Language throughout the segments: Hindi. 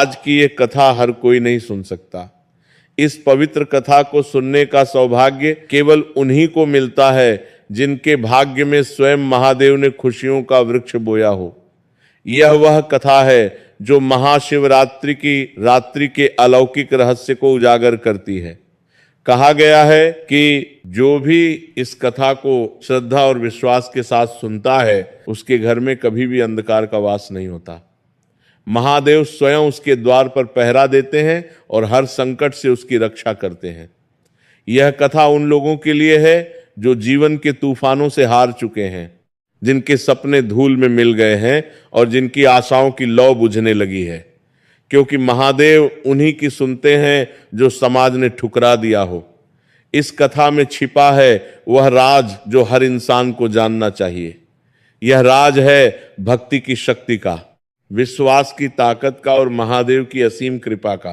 आज की ये कथा हर कोई नहीं सुन सकता। इस पवित्र कथा को सुनने का सौभाग्य केवल उन्हीं को मिलता है जिनके भाग्य में स्वयं महादेव ने खुशियों का वृक्ष बोया हो। यह वह कथा है जो महाशिवरात्रि की रात्रि के अलौकिक रहस्य को उजागर करती है। कहा गया है कि जो भी इस कथा को श्रद्धा और विश्वास के साथ सुनता है उसके घर में कभी भी अंधकार का वास नहीं होता। महादेव स्वयं उसके द्वार पर पहरा देते हैं और हर संकट से उसकी रक्षा करते हैं। यह कथा उन लोगों के लिए है जो जीवन के तूफानों से हार चुके हैं, जिनके सपने धूल में मिल गए हैं और जिनकी आशाओं की लौ बुझने लगी है, क्योंकि महादेव उन्हीं की सुनते हैं जो समाज ने ठुकरा दिया हो। इस कथा में छिपा है वह राज जो हर इंसान को जानना चाहिए। यह राज है भक्ति की शक्ति का, विश्वास की ताकत का और महादेव की असीम कृपा का।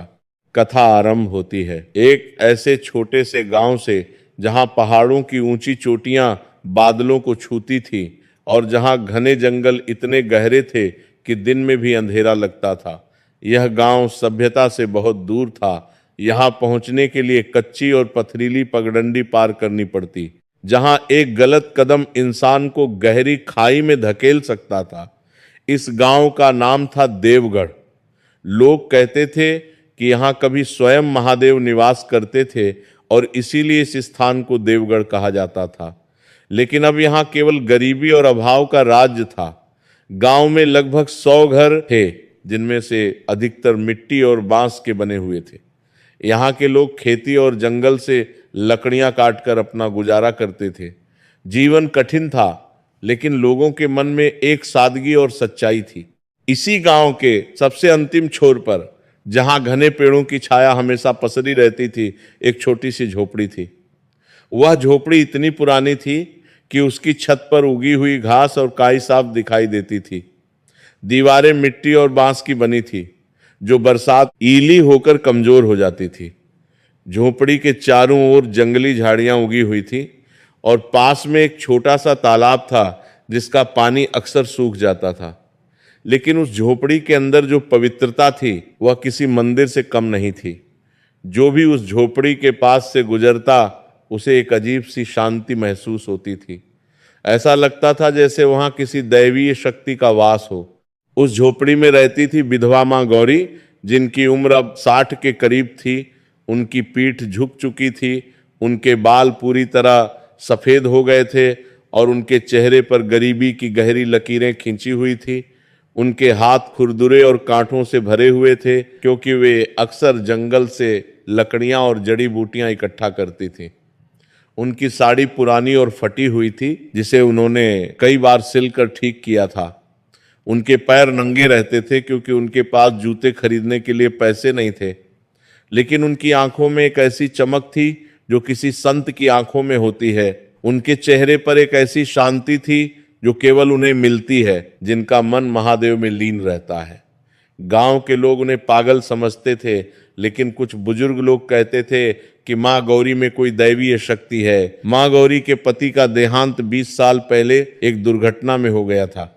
कथा आरंभ होती है एक ऐसे छोटे से गांव से जहां पहाड़ों की ऊंची चोटियां बादलों को छूती थी और जहां घने जंगल इतने गहरे थे कि दिन में भी अंधेरा लगता था। यह गांव सभ्यता से बहुत दूर था। यहां पहुंचने के लिए कच्ची और पथरीली पगडंडी पार करनी पड़ती, जहां एक गलत कदम इंसान को गहरी खाई में धकेल सकता था। इस गांव का नाम था देवगढ़। लोग कहते थे कि यहां कभी स्वयं महादेव निवास करते थे और इसीलिए इस स्थान को देवगढ़ कहा जाता था। लेकिन अब यहां केवल गरीबी और अभाव का राज्य था। गांव में लगभग 100 घर थे, जिनमें से अधिकतर मिट्टी और बांस के बने हुए थे। यहाँ के लोग खेती और जंगल से लकड़ियां काटकर अपना गुजारा करते थे। जीवन कठिन था, लेकिन लोगों के मन में एक सादगी और सच्चाई थी। इसी गांव के सबसे अंतिम छोर पर, जहां घने पेड़ों की छाया हमेशा पसरी रहती थी, एक छोटी सी झोपड़ी थी। वह झोपड़ी इतनी पुरानी थी कि उसकी छत पर उगी हुई घास और काई साफ दिखाई देती थी। दीवारें मिट्टी और बांस की बनी थी, जो बरसात ईली होकर कमजोर हो जाती थी। झोपड़ी के चारों ओर जंगली झाड़ियां उगी हुई थी और पास में एक छोटा सा तालाब था जिसका पानी अक्सर सूख जाता था। लेकिन उस झोपड़ी के अंदर जो पवित्रता थी वह किसी मंदिर से कम नहीं थी। जो भी उस झोपड़ी के पास से गुजरता उसे एक अजीब सी शांति महसूस होती थी। ऐसा लगता था जैसे वहां किसी दैवीय शक्ति का वास हो। उस झोपड़ी में रहती थी विधवा मां गौरी, जिनकी उम्र अब 60 के करीब थी। उनकी पीठ झुक चुकी थी, उनके बाल पूरी तरह सफेद हो गए थे और उनके चेहरे पर गरीबी की गहरी लकीरें खींची हुई थी। उनके हाथ खुरदुरे और कांटों से भरे हुए थे, क्योंकि वे अक्सर जंगल से लकड़ियां और जड़ी बूटियां इकट्ठा करती थी। उनकी साड़ी पुरानी और फटी हुई थी, जिसे उन्होंने कई बार सिलकर ठीक किया था। उनके पैर नंगे रहते थे क्योंकि उनके पास जूते खरीदने के लिए पैसे नहीं थे। लेकिन उनकी आंखों में एक ऐसी चमक थी जो किसी संत की आंखों में होती है। उनके चेहरे पर एक ऐसी शांति थी जो केवल उन्हें मिलती है जिनका मन महादेव में लीन रहता है। गांव के लोग उन्हें पागल समझते थे, लेकिन कुछ बुजुर्ग लोग कहते थे कि माँ गौरी में कोई दैवीय शक्ति है। माँ गौरी के पति का देहांत 20 साल पहले एक दुर्घटना में हो गया था।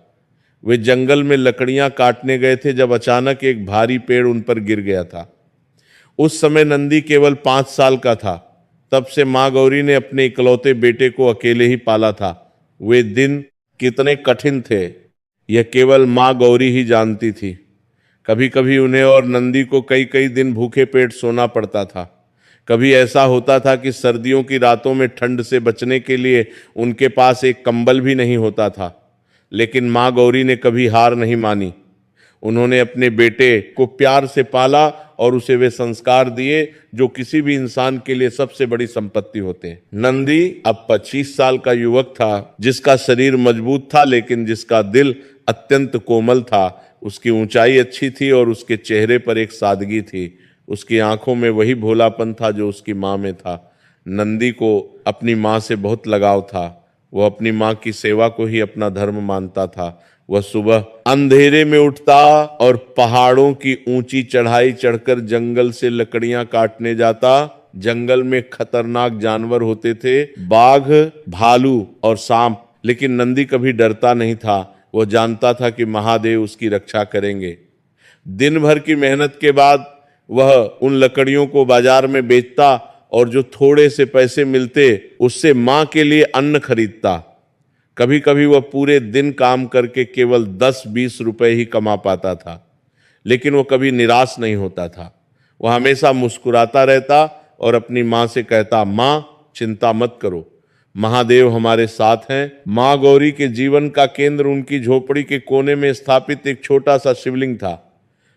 वे जंगल में लकड़ियां काटने गए थे जब अचानक एक भारी पेड़ उन पर गिर गया था। उस समय नंदी केवल 5 साल का था। तब से माँ गौरी ने अपने इकलौते बेटे को अकेले ही पाला था। वे दिन कितने कठिन थे यह केवल माँ गौरी ही जानती थी। कभी कभी उन्हें और नंदी को कई कई दिन भूखे पेट सोना पड़ता था। कभी ऐसा होता था कि सर्दियों की रातों में ठंड से बचने के लिए उनके पास एक कंबल भी नहीं होता था। लेकिन माँ गौरी ने कभी हार नहीं मानी। उन्होंने अपने बेटे को प्यार से पाला और उसे वे संस्कार दिए जो किसी भी इंसान के लिए सबसे बड़ी संपत्ति होते हैं। नंदी अब 25 साल का युवक था, जिसका शरीर मजबूत था लेकिन जिसका दिल अत्यंत कोमल था। उसकी ऊंचाई अच्छी थी और उसके चेहरे पर एक सादगी थी। उसकी आंखों में वही भोलापन था जो उसकी माँ में था। नंदी को अपनी माँ से बहुत लगाव था। वह अपनी माँ की सेवा को ही अपना धर्म मानता था। वह सुबह अंधेरे में उठता और पहाड़ों की ऊंची चढ़ाई चढ़कर जंगल से लकड़ियां काटने जाता। जंगल में खतरनाक जानवर होते थे, बाघ, भालू और सांप, लेकिन नंदी कभी डरता नहीं था। वह जानता था कि महादेव उसकी रक्षा करेंगे। दिन भर की मेहनत के बाद वह उन लकड़ियों को बाजार में बेचता और जो थोड़े से पैसे मिलते उससे मां के लिए अन्न खरीदता। कभी कभी वह पूरे दिन काम करके केवल 10-20 रुपए ही कमा पाता था, लेकिन वो कभी निराश नहीं होता था। वह हमेशा मुस्कुराता रहता और अपनी मां से कहता, मां चिंता मत करो, महादेव हमारे साथ हैं। मां गौरी के जीवन का केंद्र उनकी झोपड़ी के कोने में स्थापित एक छोटा सा शिवलिंग था।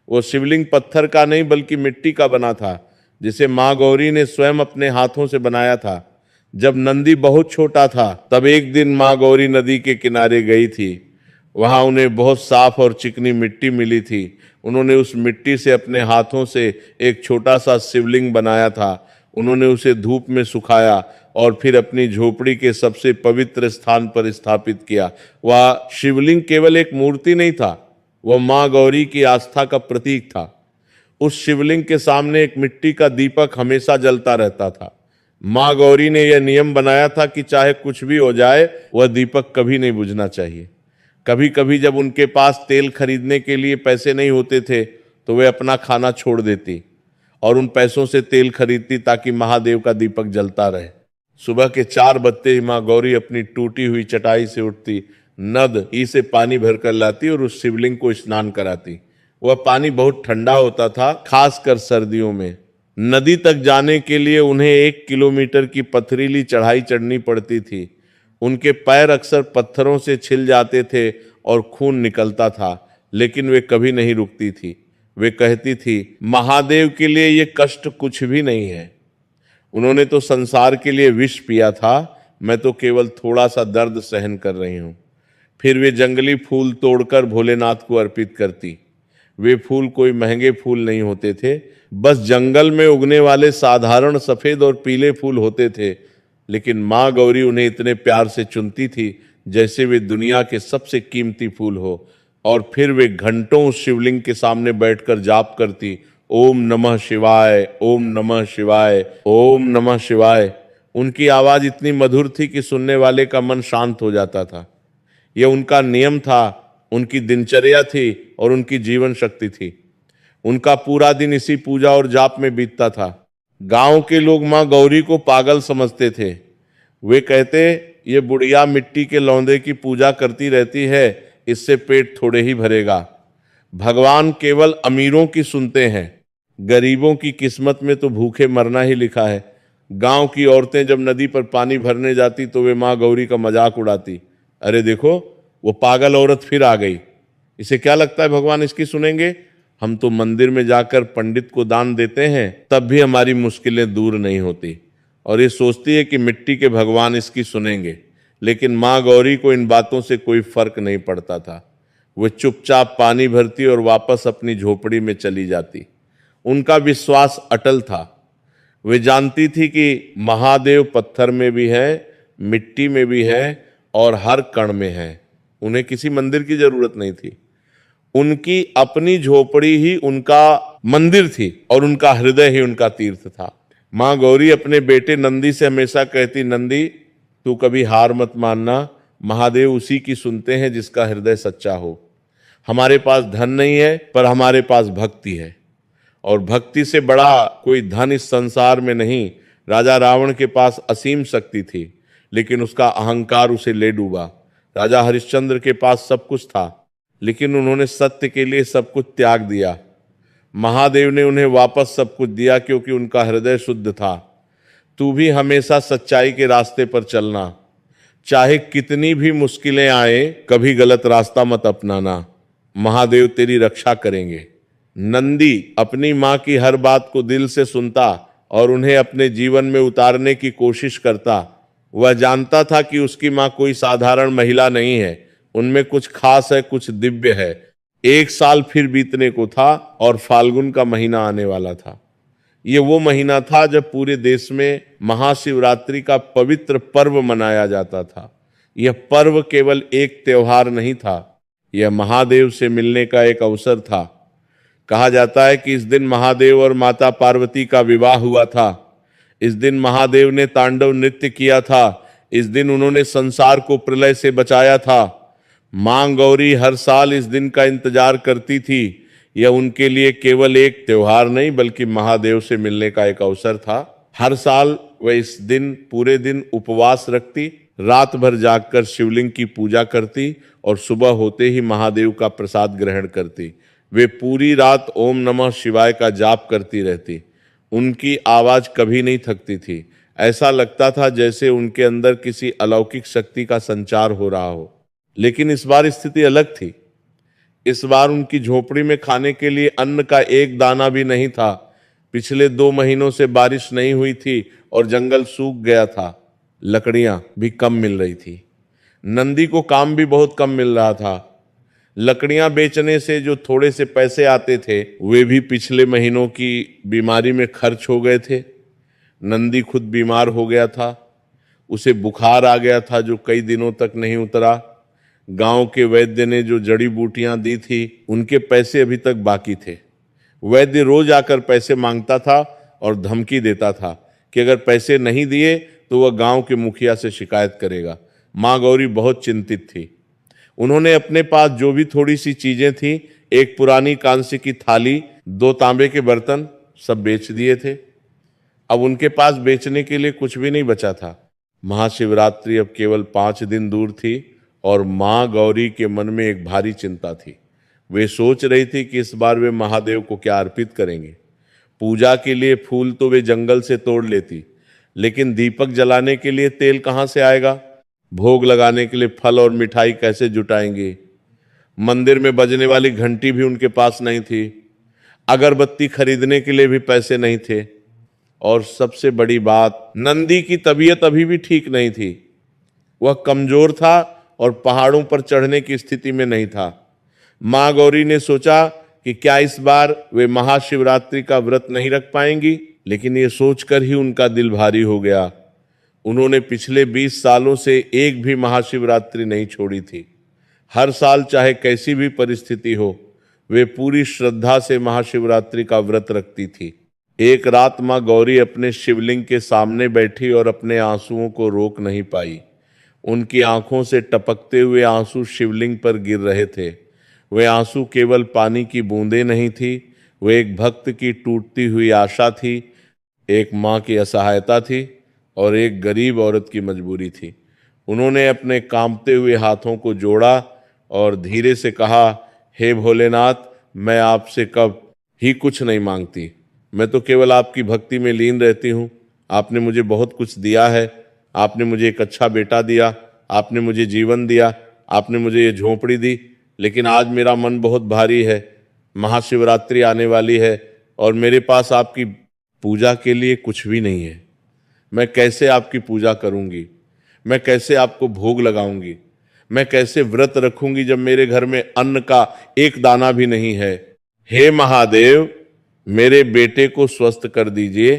वो शिवलिंग पत्थर का नहीं बल्कि मिट्टी का बना था, जिसे मां गौरी ने स्वयं अपने हाथों से बनाया था। जब नंदी बहुत छोटा था तब एक दिन मां गौरी नदी के किनारे गई थी। वहां उन्हें बहुत साफ और चिकनी मिट्टी मिली थी। उन्होंने उस मिट्टी से अपने हाथों से एक छोटा सा शिवलिंग बनाया था। उन्होंने उसे धूप में सुखाया और फिर अपनी झोपड़ी के सबसे पवित्र स्थान पर स्थापित किया। वह शिवलिंग केवल एक मूर्ति नहीं था, वह मां गौरी की आस्था का प्रतीक था। उस शिवलिंग के सामने एक मिट्टी का दीपक हमेशा जलता रहता था। मां गौरी ने यह नियम बनाया था कि चाहे कुछ भी हो जाए, वह दीपक कभी नहीं बुझना चाहिए। कभी कभी जब उनके पास तेल खरीदने के लिए पैसे नहीं होते थे तो वे अपना खाना छोड़ देती और उन पैसों से तेल खरीदती ताकि महादेव का दीपक जलता रहे। सुबह के 4 बजते ही मां गौरी अपनी टूटी हुई चटाई से उठती, नद ई से पानी भरकर लाती और उस शिवलिंग को स्नान कराती। वह पानी बहुत ठंडा होता था, खासकर सर्दियों में। नदी तक जाने के लिए उन्हें 1 किलोमीटर की पथरीली चढ़ाई चढ़नी पड़ती थी। उनके पैर अक्सर पत्थरों से छिल जाते थे और खून निकलता था, लेकिन वे कभी नहीं रुकती थी। वे कहती थी, महादेव के लिए ये कष्ट कुछ भी नहीं है। उन्होंने तो संसार के लिए विष पिया था, मैं तो केवल थोड़ा सा दर्द सहन कर रही हूं। फिर वे जंगली फूल तोड़कर भोलेनाथ को अर्पित करती। वे फूल कोई महंगे फूल नहीं होते थे, बस जंगल में उगने वाले साधारण सफेद और पीले फूल होते थे, लेकिन मां गौरी उन्हें इतने प्यार से चुनती थी जैसे वे दुनिया के सबसे कीमती फूल हो। और फिर वे घंटों उस शिवलिंग के सामने बैठकर जाप करती, ओम नमः शिवाय, ओम नमः शिवाय, ओम नमः शिवाय। उनकी आवाज इतनी मधुर थी कि सुनने वाले का मन शांत हो जाता था। यह उनका नियम था, उनकी दिनचर्या थी और उनकी जीवन शक्ति थी। उनका पूरा दिन इसी पूजा और जाप में बीतता था। गांव के लोग मां गौरी को पागल समझते थे। वे कहते, ये बुढ़िया मिट्टी के लौंदे की पूजा करती रहती है, इससे पेट थोड़े ही भरेगा। भगवान केवल अमीरों की सुनते हैं, गरीबों की किस्मत में तो भूखे मरना ही लिखा है। गांव की औरतें जब नदी पर पानी भरने जाती तो वे मां गौरी का मजाक उड़ाती, अरे देखो वो पागल औरत फिर आ गई, इसे क्या लगता है भगवान इसकी सुनेंगे? हम तो मंदिर में जाकर पंडित को दान देते हैं, तब भी हमारी मुश्किलें दूर नहीं होती। और ये सोचती है कि मिट्टी के भगवान इसकी सुनेंगे। लेकिन मां गौरी को इन बातों से कोई फर्क नहीं पड़ता था। वो चुपचाप पानी भरती और वापस अपनी झोपड़ी में चली जाती। उनका विश्वास अटल था। वे जानती थी कि महादेव पत्थर में भी है, मिट्टी में भी है और हर कण में है। उन्हें किसी मंदिर की जरूरत नहीं थी। उनकी अपनी झोपड़ी ही उनका मंदिर थी और उनका हृदय ही उनका तीर्थ था। मां गौरी अपने बेटे नंदी से हमेशा कहती, नंदी तू कभी हार मत मानना, महादेव उसी की सुनते हैं जिसका हृदय सच्चा हो। हमारे पास धन नहीं है, पर हमारे पास भक्ति है, और भक्ति से बड़ा कोई धन इस संसार में नहीं। राजा रावण के पास असीम शक्ति थी, लेकिन उसका अहंकार उसे ले डूबा। राजा हरिश्चंद्र के पास सब कुछ था, लेकिन उन्होंने सत्य के लिए सब कुछ त्याग दिया। महादेव ने उन्हें वापस सब कुछ दिया क्योंकि उनका हृदय शुद्ध था। तू भी हमेशा सच्चाई के रास्ते पर चलना, चाहे कितनी भी मुश्किलें आए, कभी गलत रास्ता मत अपनाना, महादेव तेरी रक्षा करेंगे। नंदी अपनी मां की हर बात को दिल से सुनता और उन्हें अपने जीवन में उतारने की कोशिश करता। वह जानता था कि उसकी मां कोई साधारण महिला नहीं है, उनमें कुछ खास है, कुछ दिव्य है। 1 साल फिर बीतने को था और फाल्गुन का महीना आने वाला था। ये वो महीना था जब पूरे देश में महाशिवरात्रि का पवित्र पर्व मनाया जाता था। यह पर्व केवल एक त्योहार नहीं था, यह महादेव से मिलने का एक अवसर था। कहा जाता है कि इस दिन महादेव और माता पार्वती का विवाह हुआ था। इस दिन महादेव ने तांडव नृत्य किया था। इस दिन उन्होंने संसार को प्रलय से बचाया था। मां गौरी हर साल इस दिन का इंतजार करती थी, यह उनके लिए केवल एक त्योहार नहीं बल्कि महादेव से मिलने का एक अवसर था। हर साल वह इस दिन पूरे दिन उपवास रखती, रात भर जागकर शिवलिंग की पूजा करती और सुबह होते ही महादेव का प्रसाद ग्रहण करती। वे पूरी रात ओम नमः शिवाय का जाप करती रहती। उनकी आवाज कभी नहीं थकती थी। ऐसा लगता था जैसे उनके अंदर किसी अलौकिक शक्ति का संचार हो रहा हो। लेकिन इस बार स्थिति अलग थी। इस बार उनकी झोपड़ी में खाने के लिए अन्न का एक दाना भी नहीं था। पिछले 2 महीनों से बारिश नहीं हुई थी और जंगल सूख गया था। लकड़ियां भी कम मिल रही थी। नंदी को काम भी बहुत कम मिल रहा था। लकड़ियां बेचने से जो थोड़े से पैसे आते थे वे भी पिछले महीनों की बीमारी में खर्च हो गए थे। नंदी खुद बीमार हो गया था। उसे बुखार आ गया था जो कई दिनों तक नहीं उतरा। गांव के वैद्य ने जो जड़ी बूटियां दी थी उनके पैसे अभी तक बाकी थे। वैद्य रोज आकर पैसे मांगता था और धमकी देता था कि अगर पैसे नहीं दिए तो वह गांव के मुखिया से शिकायत करेगा। माँ गौरी बहुत चिंतित थी। उन्होंने अपने पास जो भी थोड़ी सी चीजें थी, एक पुरानी कांस्य की थाली, 2 तांबे के बर्तन, सब बेच दिए थे। अब उनके पास बेचने के लिए कुछ भी नहीं बचा था। महाशिवरात्रि अब केवल 5 दिन दूर थी और माँ गौरी के मन में एक भारी चिंता थी। वे सोच रही थी कि इस बार वे महादेव को क्या अर्पित करेंगे। पूजा के लिए फूल तो वे जंगल से तोड़ लेती, लेकिन दीपक जलाने के लिए तेल कहाँ से आएगा? भोग लगाने के लिए फल और मिठाई कैसे जुटाएंगे? मंदिर में बजने वाली घंटी भी उनके पास नहीं थी। अगरबत्ती खरीदने के लिए भी पैसे नहीं थे। और सबसे बड़ी बात, नंदी की तबीयत अभी भी ठीक नहीं थी। वह कमजोर था और पहाड़ों पर चढ़ने की स्थिति में नहीं था। माँ गौरी ने सोचा कि क्या इस बार वे महाशिवरात्रि का व्रत नहीं रख पाएंगी, लेकिन ये सोचकर ही उनका दिल भारी हो गया। उन्होंने पिछले 20 सालों से एक भी महाशिवरात्रि नहीं छोड़ी थी। हर साल चाहे कैसी भी परिस्थिति हो, वे पूरी श्रद्धा से महाशिवरात्रि का व्रत रखती थी। एक रात माँ गौरी अपने शिवलिंग के सामने बैठी और अपने आंसुओं को रोक नहीं पाई। उनकी आंखों से टपकते हुए आंसू शिवलिंग पर गिर रहे थे। वे आंसू केवल पानी की बूंदें नहीं थी, वे एक भक्त की टूटती हुई आशा थी, एक माँ की असहायता थी और एक गरीब औरत की मजबूरी थी। उन्होंने अपने कांपते हुए हाथों को जोड़ा और धीरे से कहा, हे भोलेनाथ, मैं आपसे कब ही कुछ नहीं मांगती। मैं तो केवल आपकी भक्ति में लीन रहती हूँ। आपने मुझे बहुत कुछ दिया है। आपने मुझे एक अच्छा बेटा दिया, आपने मुझे जीवन दिया, आपने मुझे ये झोंपड़ी दी, लेकिन आज मेरा मन बहुत भारी है। महाशिवरात्रि आने वाली है और मेरे पास आपकी पूजा के लिए कुछ भी नहीं है। मैं कैसे आपकी पूजा करूंगी? मैं कैसे आपको भोग लगाऊंगी? मैं कैसे व्रत रखूंगी जब मेरे घर में अन्न का एक दाना भी नहीं है? हे महादेव, मेरे बेटे को स्वस्थ कर दीजिए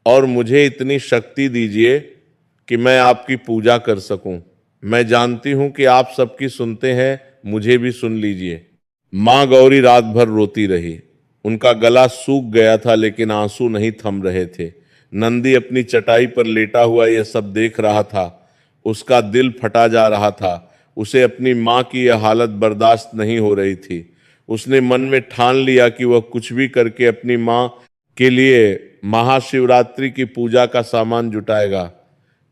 और मुझे इतनी शक्ति दीजिए कि मैं आपकी पूजा कर सकूं। मैं जानती हूं कि आप सबकी सुनते हैं, मुझे भी सुन लीजिए। माँ गौरी रात भर रोती रही। उनका गला सूख गया था लेकिन आंसू नहीं थम रहे थे। नंदी अपनी चटाई पर लेटा हुआ यह सब देख रहा था। उसका दिल फटा जा रहा था। उसे अपनी माँ की यह हालत बर्दाश्त नहीं हो रही थी। उसने मन में ठान लिया कि वह कुछ भी करके अपनी माँ के लिए महाशिवरात्रि की पूजा का सामान जुटाएगा,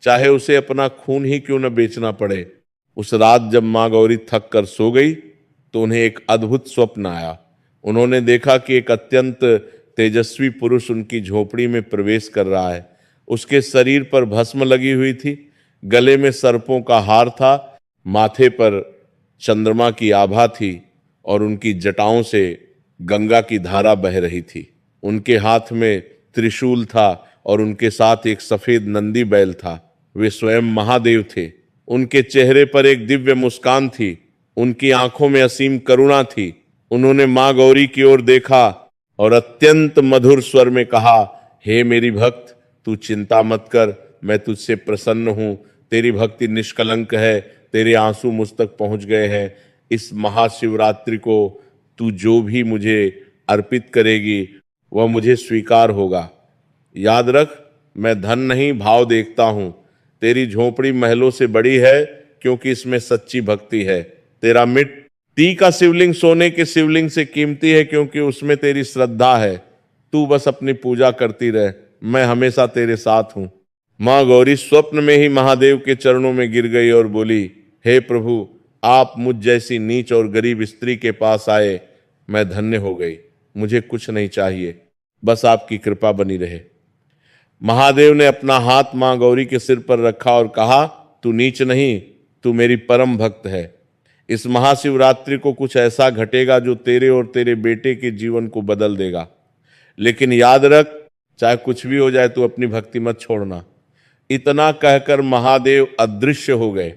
चाहे उसे अपना खून ही क्यों न बेचना पड़े। उस रात जब माँ गौरी थक कर सो गई तो उन्हें एक अद्भुत स्वप्न आया। उन्होंने देखा कि एक अत्यंत तेजस्वी पुरुष उनकी झोपड़ी में प्रवेश कर रहा है। उसके शरीर पर भस्म लगी हुई थी, गले में सर्पों का हार था, माथे पर चंद्रमा की आभा थी और उनकी जटाओं से गंगा की धारा बह रही थी। उनके हाथ में त्रिशूल था और उनके साथ एक सफेद नंदी बैल था। वे स्वयं महादेव थे। उनके चेहरे पर एक दिव्य मुस्कान थी। उनकी आंखों में असीम करुणा थी। उन्होंने माँ गौरी की ओर देखा और अत्यंत मधुर स्वर में कहा, हे मेरी भक्त, तू चिंता मत कर, मैं तुझसे प्रसन्न हूं। तेरी भक्ति निष्कलंक है, तेरे आंसू मुझ तक पहुंच गए हैं। इस महाशिवरात्रि को तू जो भी मुझे अर्पित करेगी वह मुझे स्वीकार होगा। याद रख, मैं धन नहीं भाव देखता हूं। तेरी झोपड़ी महलों से बड़ी है क्योंकि इसमें सच्ची भक्ति है। तेरा ती का शिवलिंग सोने के शिवलिंग से कीमती है, क्योंकि उसमें तेरी श्रद्धा है। तू बस अपनी पूजा करती रह, मैं हमेशा तेरे साथ हूं। मां गौरी स्वप्न में ही महादेव के चरणों में गिर गई और बोली, हे प्रभु, आप मुझ जैसी नीच और गरीब स्त्री के पास आए, मैं धन्य हो गई। मुझे कुछ नहीं चाहिए, बस आपकी कृपा बनी रहे। महादेव ने अपना हाथ मां गौरी के सिर पर रखा और कहा, तू नीच नहीं, तू मेरी परम भक्त है। इस महाशिवरात्रि को कुछ ऐसा घटेगा जो तेरे और तेरे बेटे के जीवन को बदल देगा। लेकिन याद रख, चाहे कुछ भी हो जाए, तू अपनी भक्ति मत छोड़ना। इतना कहकर महादेव अदृश्य हो गए।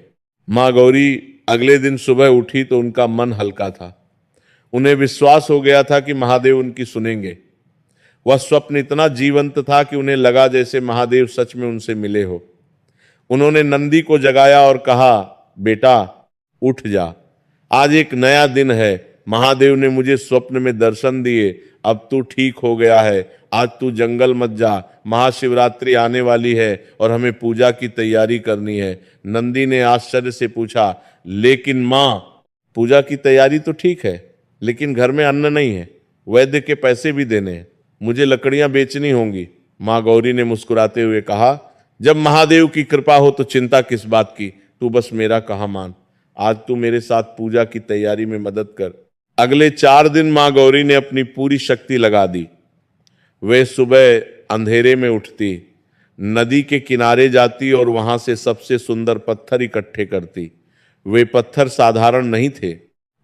मां गौरी अगले दिन सुबह उठी तो उनका मन हल्का था। उन्हें विश्वास हो गया था कि महादेव उनकी सुनेंगे। वह स्वप्न इतना जीवंत था कि उन्हें लगा जैसे महादेव सच में उनसे मिले हो। उन्होंने नंदी को जगाया और कहा, बेटा उठ जा, आज एक नया दिन है। महादेव ने मुझे स्वप्न में दर्शन दिए, अब तू ठीक हो गया है। आज तू जंगल मत जा, महाशिवरात्रि आने वाली है और हमें पूजा की तैयारी करनी है। नंदी ने आश्चर्य से पूछा, लेकिन मां, पूजा की तैयारी तो ठीक है, लेकिन घर में अन्न नहीं है, वैद्य के पैसे भी देने हैं, मुझे लकड़ियां बेचनी होंगी। मां गौरी ने मुस्कुराते हुए कहा, जब महादेव की कृपा हो तो चिंता किस बात की, तू बस मेरा कहा मान। आज तू मेरे साथ पूजा की तैयारी में मदद कर। अगले 4 दिन मां गौरी ने अपनी पूरी शक्ति लगा दी। वे सुबह अंधेरे में उठती, नदी के किनारे जाती और वहां से सबसे सुंदर पत्थर इकट्ठे करती। वे पत्थर साधारण नहीं थे,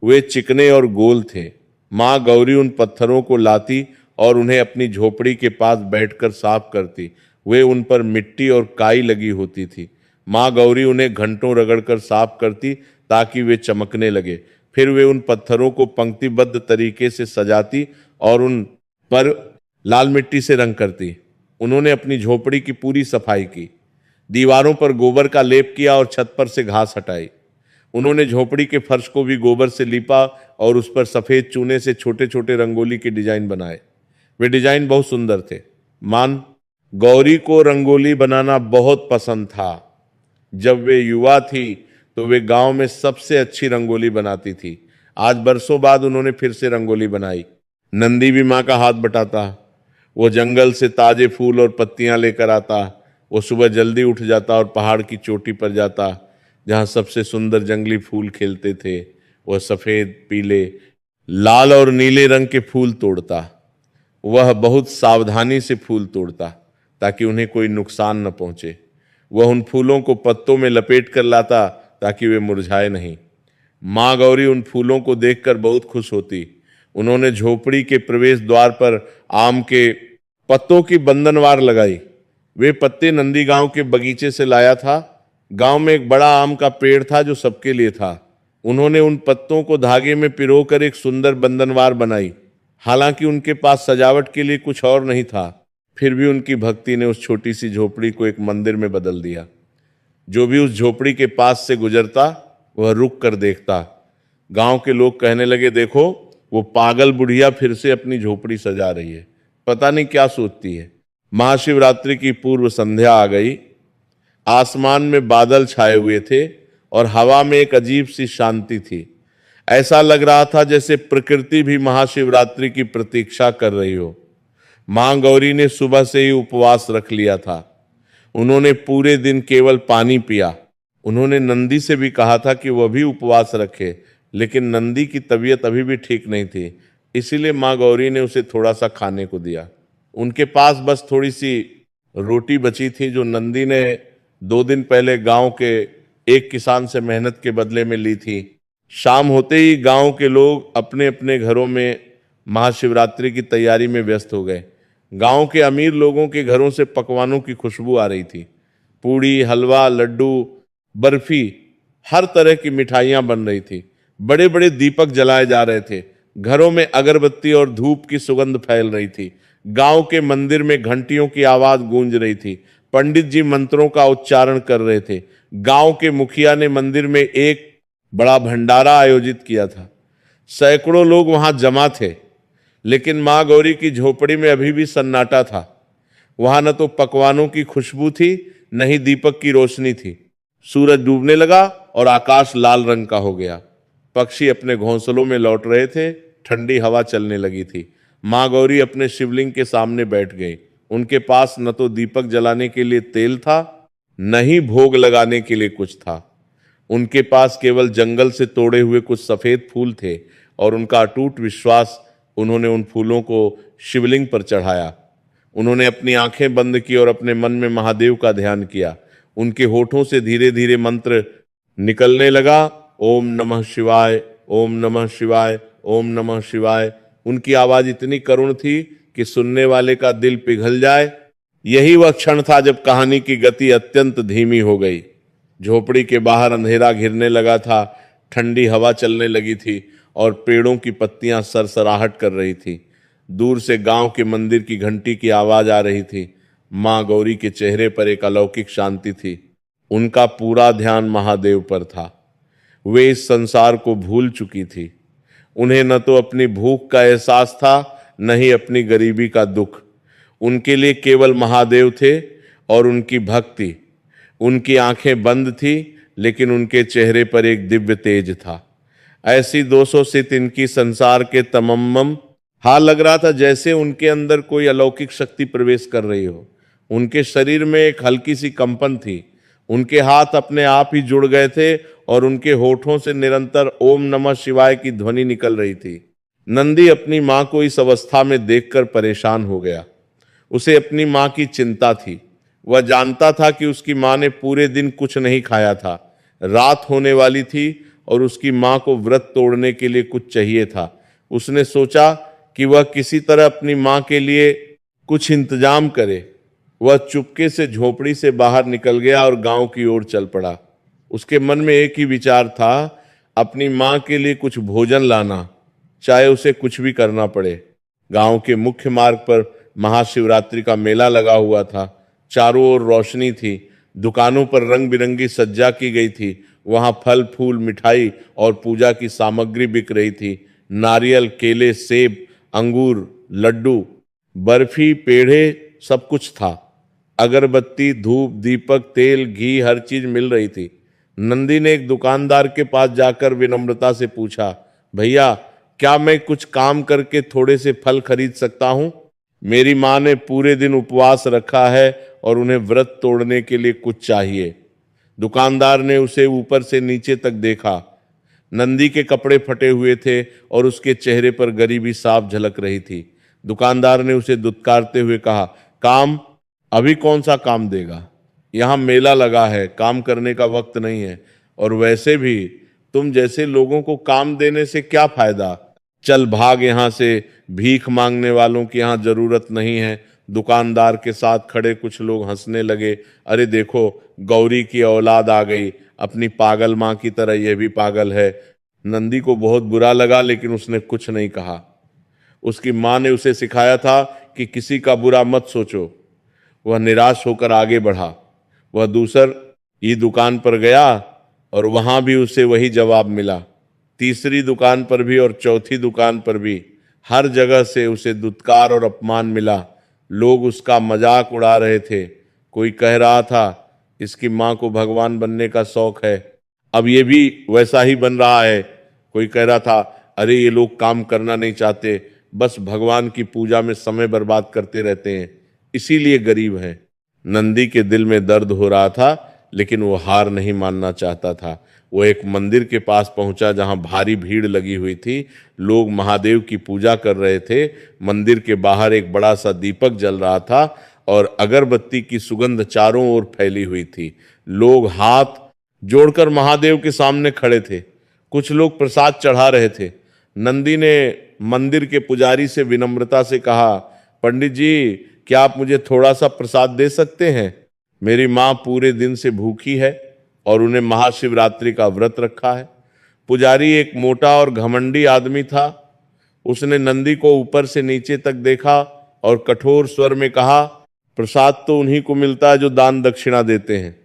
वे चिकने और गोल थे। मां गौरी उन पत्थरों को लाती और उन्हें अपनी झोपड़ी के पास बैठकर साफ करती। वे उन पर मिट्टी और काई लगी होती थी। मां गौरी उन्हें घंटों रगड़कर साफ करती ताकि वे चमकने लगे। फिर वे उन पत्थरों को पंक्तिबद्ध तरीके से सजाती और उन पर लाल मिट्टी से रंग करती। उन्होंने अपनी झोपड़ी की पूरी सफाई की, दीवारों पर गोबर का लेप किया और छत पर से घास हटाई। उन्होंने झोपड़ी के फर्श को भी गोबर से लीपा और उस पर सफेद चूने से छोटे छोटे रंगोली के डिजाइन बनाए। वे डिजाइन बहुत सुंदर थे। मान गौरी को रंगोली बनाना बहुत पसंद था। जब वे युवा थी तो वे गांव में सबसे अच्छी रंगोली बनाती थी। आज बरसों बाद उन्होंने फिर से रंगोली बनाई। नंदी भी मां का हाथ बटाता। वो जंगल से ताजे फूल और पत्तियां लेकर आता। वो सुबह जल्दी उठ जाता और पहाड़ की चोटी पर जाता जहां सबसे सुंदर जंगली फूल खिलते थे। वह सफेद, पीले, लाल और नीले रंग के फूल तोड़ता। वह बहुत सावधानी से फूल तोड़ता ताकि उन्हें कोई नुकसान न पहुंचे। वह उन फूलों को पत्तों में लपेट कर लाता ताकि वे मुरझाए नहीं। मां गौरी उन फूलों को देखकर बहुत खुश होती। उन्होंने झोपड़ी के प्रवेश द्वार पर आम के पत्तों की बंधनवार लगाई। वे पत्ते नंदी गांव के बगीचे से लाया था। गांव में एक बड़ा आम का पेड़ था जो सबके लिए था। उन्होंने उन पत्तों को धागे में पिरोकर एक सुंदर बंधनवार बनाई। हालांकि उनके पास सजावट के लिए कुछ और नहीं था, फिर भी उनकी भक्ति ने उस छोटी सी झोपड़ी को एक मंदिर में बदल दिया। जो भी उस झोपड़ी के पास से गुजरता वह रुक कर देखता। गांव के लोग कहने लगे, देखो वो पागल बुढ़िया फिर से अपनी झोपड़ी सजा रही है, पता नहीं क्या सोचती है। महाशिवरात्रि की पूर्व संध्या आ गई। आसमान में बादल छाए हुए थे और हवा में एक अजीब सी शांति थी। ऐसा लग रहा था जैसे प्रकृति भी महाशिवरात्रि की प्रतीक्षा कर रही हो। मां गौरी ने सुबह से ही उपवास रख लिया था। उन्होंने पूरे दिन केवल पानी पिया। उन्होंने नंदी से भी कहा था कि वह भी उपवास रखे, लेकिन नंदी की तबीयत अभी भी ठीक नहीं थी, इसीलिए मां गौरी ने उसे थोड़ा सा खाने को दिया। उनके पास बस थोड़ी सी रोटी बची थी जो नंदी ने 2 दिन पहले गांव के एक किसान से मेहनत के बदले में ली थी। शाम होते ही गांव के लोग अपने अपने घरों में महाशिवरात्रि की तैयारी में व्यस्त हो गए। गांव के अमीर लोगों के घरों से पकवानों की खुशबू आ रही थी। पूड़ी, हलवा, लड्डू, बर्फी, हर तरह की मिठाइयां बन रही थी। बड़े बड़े दीपक जलाए जा रहे थे। घरों में अगरबत्ती और धूप की सुगंध फैल रही थी। गांव के मंदिर में घंटियों की आवाज गूंज रही थी। पंडित जी मंत्रों का उच्चारण कर रहे थे। गांव के मुखिया ने मंदिर में एक बड़ा भंडारा आयोजित किया था। सैकड़ों लोग वहां जमा थे, लेकिन मां गौरी की झोपड़ी में अभी भी सन्नाटा था। वहां न तो पकवानों की खुशबू थी, न ही दीपक की रोशनी थी। सूरज डूबने लगा और आकाश लाल रंग का हो गया। पक्षी अपने घोंसलों में लौट रहे थे। ठंडी हवा चलने लगी थी। माँ गौरी अपने शिवलिंग के सामने बैठ गई। उनके पास न तो दीपक जलाने के लिए तेल था, न ही भोग लगाने के लिए कुछ था। उनके पास केवल जंगल से तोड़े हुए कुछ सफेद फूल थे और उनका अटूट विश्वास। उन्होंने उन फूलों को शिवलिंग पर चढ़ाया। उन्होंने अपनी आंखें बंद की और अपने मन में महादेव का ध्यान किया। उनके होठों से धीरे धीरे मंत्र निकलने लगा, ओम नमः शिवाय, ओम नमः शिवाय, ओम नमः शिवाय। उनकी आवाज इतनी करुण थी कि सुनने वाले का दिल पिघल जाए। यही वह क्षण था जब कहानी की गति अत्यंत धीमी हो गई। झोपड़ी के बाहर अंधेरा घिरने लगा था। ठंडी हवा चलने लगी थी और पेड़ों की पत्तियां सरसराहट कर रही थी। दूर से गांव के मंदिर की घंटी की आवाज आ रही थी। मां गौरी के चेहरे पर एक अलौकिक शांति थी। उनका पूरा ध्यान महादेव पर था। वे इस संसार को भूल चुकी थी। उन्हें न तो अपनी भूख का एहसास था, न ही अपनी गरीबी का दुख। उनके लिए केवल महादेव थे और उनकी भक्ति। उनकी आंखें बंद थी, लेकिन उनके चेहरे पर एक दिव्य तेज था। ऐसी 200 सित इनकी संसार के तमम्मम। हाँ, लग रहा था जैसे उनके अंदर कोई अलौकिक शक्ति प्रवेश कर रही हो। उनके शरीर में एक हल्की सी कंपन थी। उनके हाथ अपने आप ही जुड़ गए थे और उनके होठों से निरंतर ओम नमः शिवाय की ध्वनि निकल रही थी। नंदी अपनी मां को इस अवस्था में देखकर परेशान हो गया। उसे अपनी मां की चिंता थी। वह जानता था कि उसकी मां ने पूरे दिन कुछ नहीं खाया था। रात होने वाली थी और उसकी मां को व्रत तोड़ने के लिए कुछ चाहिए था। उसने सोचा कि वह किसी तरह अपनी मां के लिए कुछ इंतजाम करे। वह चुपके से झोपड़ी से बाहर निकल गया और गांव की ओर चल पड़ा। उसके मन में एक ही विचार था, अपनी मां के लिए कुछ भोजन लाना, चाहे उसे कुछ भी करना पड़े। गांव के मुख्य मार्ग पर महाशिवरात्रि का मेला लगा हुआ था। चारों ओर रोशनी थी। दुकानों पर रंग बिरंगी सज्जा की गई थी। वहां फल फूल, मिठाई और पूजा की सामग्री बिक रही थी। नारियल, केले, सेब, अंगूर, लड्डू, बर्फी, पेड़े, सब कुछ था। अगरबत्ती, धूप, दीपक, तेल, घी, हर चीज मिल रही थी। नंदी ने एक दुकानदार के पास जाकर विनम्रता से पूछा, भैया, क्या मैं कुछ काम करके थोड़े से फल खरीद सकता हूं? मेरी मां ने पूरे दिन उपवास रखा है और उन्हें व्रत तोड़ने के लिए कुछ चाहिए। दुकानदार ने उसे ऊपर से नीचे तक देखा। नंदी के कपड़े फटे हुए थे और उसके चेहरे पर गरीबी साफ झलक रही थी। दुकानदार ने उसे दुत्कारते हुए कहा, काम? अभी कौन सा काम देगा? यहां मेला लगा है, काम करने का वक्त नहीं है। और वैसे भी तुम जैसे लोगों को काम देने से क्या फायदा? चल भाग यहां से, भीख मांगने वालों की यहां जरूरत नहीं है। दुकानदार के साथ खड़े कुछ लोग हंसने लगे। अरे देखो, गौरी की औलाद आ गई, अपनी पागल मां की तरह यह भी पागल है। नंदी को बहुत बुरा लगा, लेकिन उसने कुछ नहीं कहा। उसकी मां ने उसे सिखाया था कि किसी का बुरा मत सोचो। वह निराश होकर आगे बढ़ा। वह दूसरी दुकान पर गया और वहां भी उसे वही जवाब मिला। तीसरी दुकान पर भी और चौथी दुकान पर भी हर जगह से उसे दुत्कार और अपमान मिला। लोग उसका मजाक उड़ा रहे थे। कोई कह रहा था, इसकी मां को भगवान बनने का शौक है, अब ये भी वैसा ही बन रहा है। कोई कह रहा था, अरे ये लोग काम करना नहीं चाहते, बस भगवान की पूजा में समय बर्बाद करते रहते हैं, इसीलिए गरीब हैं। नंदी के दिल में दर्द हो रहा था, लेकिन वो हार नहीं मानना चाहता था। वो एक मंदिर के पास पहुंचा जहां भारी भीड़ लगी हुई थी। लोग महादेव की पूजा कर रहे थे। मंदिर के बाहर एक बड़ा सा दीपक जल रहा था और अगरबत्ती की सुगंध चारों ओर फैली हुई थी। लोग हाथ जोड़कर महादेव के सामने खड़े थे। कुछ लोग प्रसाद चढ़ा रहे थे। नंदी ने मंदिर के पुजारी से विनम्रता से कहा, पंडित जी, क्या आप मुझे थोड़ा सा प्रसाद दे सकते हैं? मेरी मां पूरे दिन से भूखी है और उन्हें महाशिवरात्रि का व्रत रखा है। पुजारी एक मोटा और घमंडी आदमी था। उसने नंदी को ऊपर से नीचे तक देखा और कठोर स्वर में कहा, प्रसाद तो उन्हीं को मिलता है जो दान दक्षिणा देते हैं।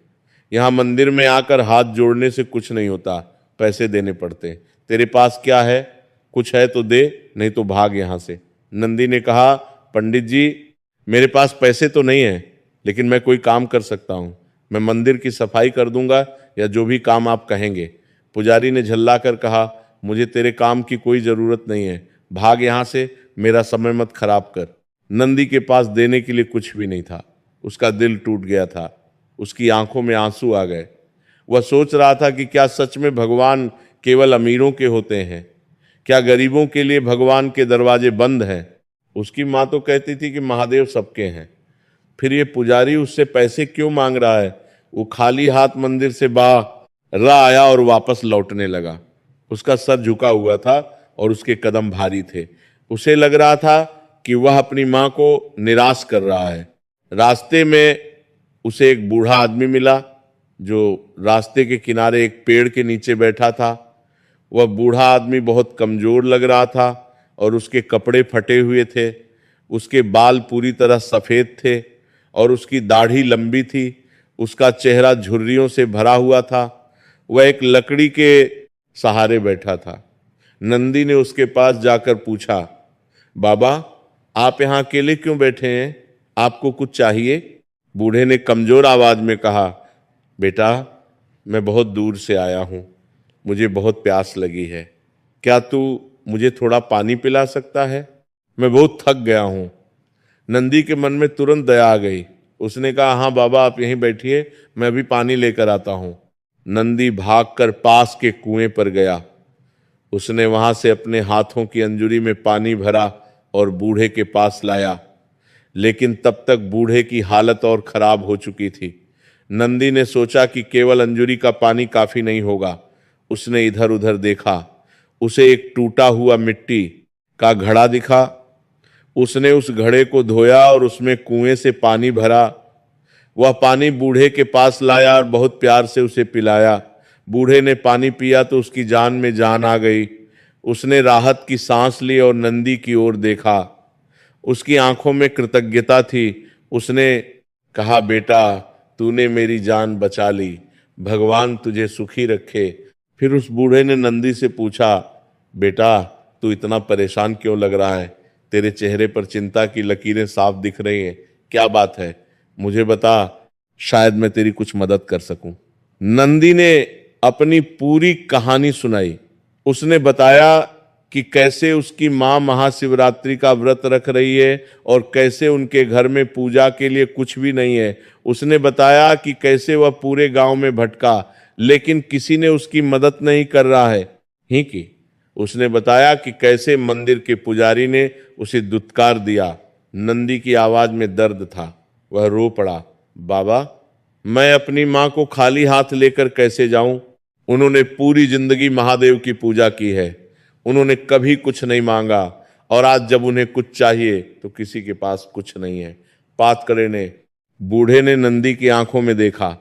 यहां मंदिर में आकर हाथ जोड़ने से कुछ नहीं होता, पैसे देने पड़ते हैं। तेरे पास क्या है? कुछ है तो दे, नहीं तो भाग यहां से। नंदी ने कहा, पंडित जी, मेरे पास पैसे तो नहीं है, लेकिन मैं कोई काम कर सकता हूं। मैं मंदिर की सफाई कर दूंगा या जो भी काम आप कहेंगे। पुजारी ने झल्लाकर कहा, मुझे तेरे काम की कोई जरूरत नहीं है, भाग यहां से, मेरा समय मत खराब कर। नंदी के पास देने के लिए कुछ भी नहीं था। उसका दिल टूट गया था, उसकी आंखों में आंसू आ गए। वह सोच रहा था कि क्या सच में भगवान केवल अमीरों के होते हैं? क्या गरीबों के लिए भगवान के दरवाजे बंद हैं? उसकी माँ तो कहती थी कि महादेव सबके हैं। फिर ये पुजारी उससे पैसे क्यों मांग रहा है? वो खाली हाथ मंदिर से बाहर आया और वापस लौटने लगा। उसका सर झुका हुआ था और उसके कदम भारी थे। उसे लग रहा था कि वह अपनी माँ को निराश कर रहा है। रास्ते में उसे एक बूढ़ा आदमी मिला जो रास्ते के किनारे एक पेड़ के नीचे बैठा था। वह बूढ़ा आदमी बहुत कमजोर लग रहा था और उसके कपड़े फटे हुए थे। उसके बाल पूरी तरह सफेद थे और उसकी दाढ़ी लंबी थी। उसका चेहरा झुर्रियों से भरा हुआ था। वह एक लकड़ी के सहारे बैठा था। नंदी ने उसके पास जाकर पूछा, बाबा, आप यहाँ अकेले क्यों बैठे हैं? आपको कुछ चाहिए? बूढ़े ने कमजोर आवाज में कहा, बेटा, मैं बहुत दूर से आया हूं, मुझे बहुत प्यास लगी है। क्या तू मुझे थोड़ा पानी पिला सकता है? मैं बहुत थक गया हूं। नंदी के मन में तुरंत दया आ गई। उसने कहा, हाँ बाबा, आप यहीं बैठिए, मैं अभी पानी लेकर आता हूं। नंदी भागकर पास के कुएं पर गया। उसने वहां से अपने हाथों की अंजुरी में पानी भरा और बूढ़े के पास लाया। लेकिन तब तक बूढ़े की हालत और खराब हो चुकी थी। नंदी ने सोचा कि केवल अंजुरी का पानी काफी नहीं होगा। उसने इधर उधर देखा। उसे एक टूटा हुआ मिट्टी का घड़ा दिखा। उसने उस घड़े को धोया और उसमें कुएं से पानी भरा। वह पानी बूढ़े के पास लाया और बहुत प्यार से उसे पिलाया। बूढ़े ने पानी पिया तो उसकी जान में जान आ गई। उसने राहत की सांस ली और नंदी की ओर देखा। उसकी आंखों में कृतज्ञता थी। उसने कहा, बेटा, तूने मेरी जान बचा ली, भगवान तुझे सुखी रखे। फिर उस बूढ़े ने नंदी से पूछा, बेटा, तू इतना परेशान क्यों लग रहा है? तेरे चेहरे पर चिंता की लकीरें साफ दिख रही हैं। क्या बात है? मुझे बता, शायद मैं तेरी कुछ मदद कर सकूं। नंदी ने अपनी पूरी कहानी सुनाई। उसने बताया कि कैसे उसकी मां महाशिवरात्रि का व्रत रख रही है और कैसे उनके घर में पूजा के लिए कुछ भी नहीं है। उसने बताया कि कैसे वह पूरे गांव में भटका, लेकिन किसी ने उसकी मदद नहीं कर रहा है ही की। उसने बताया कि कैसे मंदिर के पुजारी ने उसे दुत्कार दिया। नंदी की आवाज में दर्द था। वह रो पड़ा, बाबा, मैं अपनी मां को खाली हाथ लेकर कैसे जाऊं? उन्होंने पूरी जिंदगी महादेव की पूजा की है। उन्होंने कभी कुछ नहीं मांगा और आज जब उन्हें कुछ चाहिए तो किसी के पास कुछ नहीं है। बूढ़े ने नंदी की आंखों में देखा।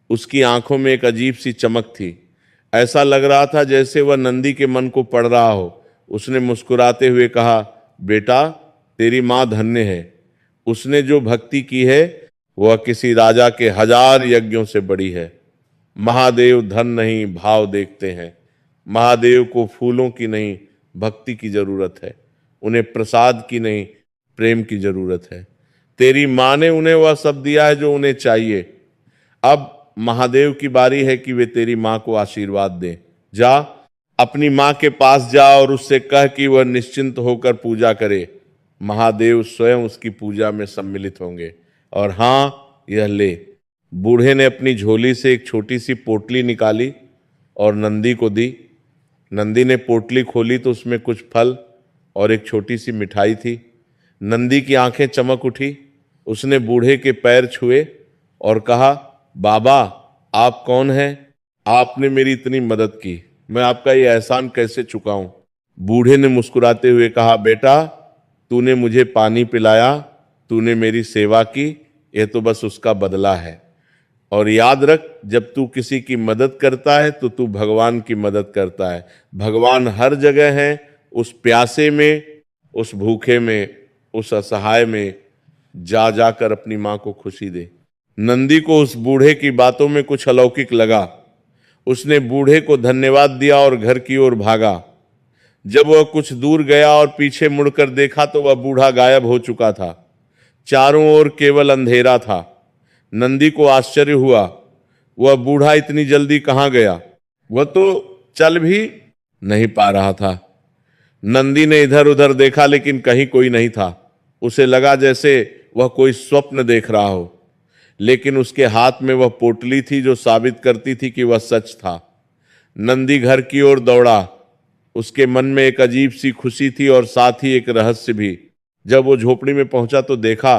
उसकी आंखों में एक अजीब सी चमक थी। ऐसा लग रहा था जैसे वह नंदी के मन को पढ़ रहा हो। उसने मुस्कुराते हुए कहा, बेटा, तेरी मां धन्य है। उसने जो भक्ति की है वह किसी राजा के 1000 यज्ञों से बड़ी है। महादेव धन नहीं, भाव देखते हैं। महादेव को फूलों की नहीं, भक्ति की जरूरत है। उन्हें प्रसाद की नहीं, प्रेम की जरूरत है। तेरी मां ने उन्हें वह सब दिया है जो उन्हें चाहिए। अब महादेव की बारी है कि वे तेरी मां को आशीर्वाद दें। जा, अपनी मां के पास जा और उससे कह कि वह निश्चिंत होकर पूजा करे। महादेव स्वयं उसकी पूजा में सम्मिलित होंगे। और हां, यह ले। बूढ़े ने अपनी झोली से एक छोटी सी पोटली निकाली और नंदी को दी। नंदी ने पोटली खोली तो उसमें कुछ फल और एक छोटी सी मिठाई थी। नंदी की आंखें चमक उठी। उसने बूढ़े के पैर छुए और कहा, बाबा, आप कौन हैं? आपने मेरी इतनी मदद की, मैं आपका ये एहसान कैसे चुकाऊं? बूढ़े ने मुस्कुराते हुए कहा, बेटा, तूने मुझे पानी पिलाया, तूने मेरी सेवा की, यह तो बस उसका बदला है। और याद रख, जब तू किसी की मदद करता है तो तू भगवान की मदद करता है। भगवान हर जगह है, उस प्यासे में, उस भूखे में, उस असहाय में। जा जाकर अपनी मां को खुशी दे। नंदी को उस बूढ़े की बातों में कुछ अलौकिक लगा। उसने बूढ़े को धन्यवाद दिया और घर की ओर भागा। जब वह कुछ दूर गया और पीछे मुड़कर देखा तो वह बूढ़ा गायब हो चुका था। चारों ओर केवल अंधेरा था। नंदी को आश्चर्य हुआ, वह बूढ़ा इतनी जल्दी कहां गया? वह तो चल भी नहीं पा रहा था। नंदी ने इधर उधर देखा लेकिन कहीं कोई नहीं था। उसे लगा जैसे वह कोई स्वप्न देख रहा हो, लेकिन उसके हाथ में वह पोटली थी जो साबित करती थी कि वह सच था। नंदी घर की ओर दौड़ा। उसके मन में एक अजीब सी खुशी थी और साथ ही एक रहस्य भी। जब वो झोपड़ी में पहुंचा तो देखा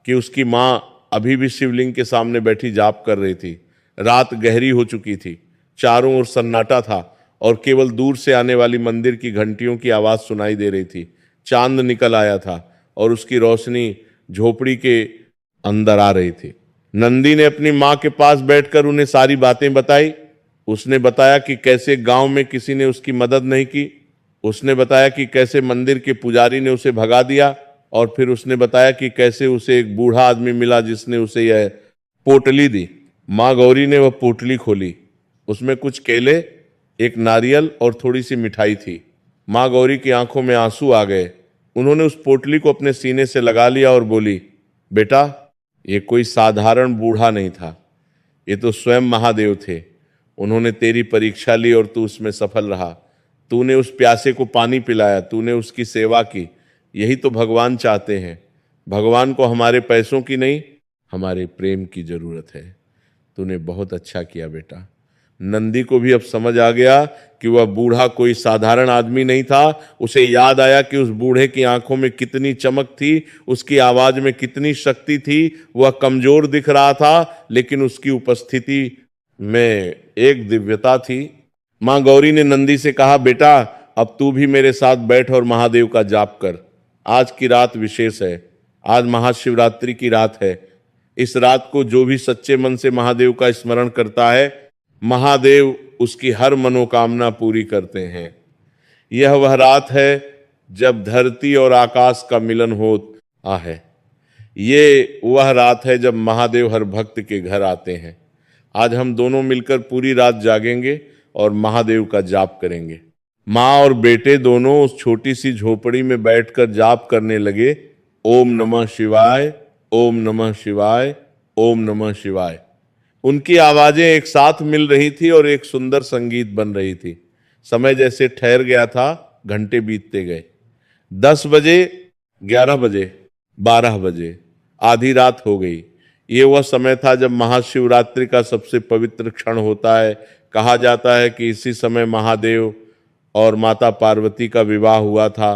कि उसकी मां अभी भी शिवलिंग के सामने बैठी जाप कर रही थी। रात गहरी हो चुकी थी, चारों ओर सन्नाटा था और केवल दूर से आने वाली मंदिर की घंटियों की आवाज सुनाई दे रही थी। चांद निकल आया था और उसकी रोशनी झोपड़ी के अंदर आ रही थी। नंदी ने अपनी मां के पास बैठकर उन्हें सारी बातें बताई। उसने बताया कि कैसे गांव में किसी ने उसकी मदद नहीं की। उसने बताया कि कैसे मंदिर के पुजारी ने उसे भगा दिया, और फिर उसने बताया कि कैसे उसे एक बूढ़ा आदमी मिला जिसने उसे यह पोटली दी। मां गौरी ने वह पोटली खोली। उसमें कुछ केले, एक नारियल और थोड़ी सी मिठाई थी। मां गौरी की आंखों में आंसू आ गए। उन्होंने उस पोटली को अपने सीने से लगा लिया और बोली, बेटा, ये कोई साधारण बूढ़ा नहीं था, ये तो स्वयं महादेव थे। उन्होंने तेरी परीक्षा ली और तू उसमें सफल रहा। तूने उस प्यासे को पानी पिलाया, तूने उसकी सेवा की। यही तो भगवान चाहते हैं। भगवान को हमारे पैसों की नहीं, हमारे प्रेम की जरूरत है। तूने बहुत अच्छा किया बेटा। नंदी को भी अब समझ आ गया कि वह बूढ़ा कोई साधारण आदमी नहीं था। उसे याद आया कि उस बूढ़े की आंखों में कितनी चमक थी, उसकी आवाज में कितनी शक्ति थी। वह कमजोर दिख रहा था, लेकिन उसकी उपस्थिति में एक दिव्यता थी। मां गौरी ने नंदी से कहा, बेटा, अब तू भी मेरे साथ बैठ और महादेव का जाप कर। आज की रात विशेष है। आज महाशिवरात्रि की रात है। इस रात को जो भी सच्चे मन से महादेव का स्मरण करता है, महादेव उसकी हर मनोकामना पूरी करते हैं। यह वह रात है जब धरती और आकाश का मिलन होता है। ये वह रात है जब महादेव हर भक्त के घर आते हैं। आज हम दोनों मिलकर पूरी रात जागेंगे और महादेव का जाप करेंगे। माँ और बेटे दोनों उस छोटी सी झोपड़ी में बैठकर जाप करने लगे। ओम नमः शिवाय, ओम नमः शिवाय, ओम नमः शिवाय। उनकी आवाजें एक साथ मिल रही थी और एक सुंदर संगीत बन रही थी। समय जैसे ठहर गया था, घंटे बीतते गए। 10 बजे, 11 बजे, 12 बजे, आधी रात हो गई। ये वह समय था जब महाशिवरात्रि का सबसे पवित्र क्षण होता है। कहा जाता है कि इसी समय महादेव और माता पार्वती का विवाह हुआ था।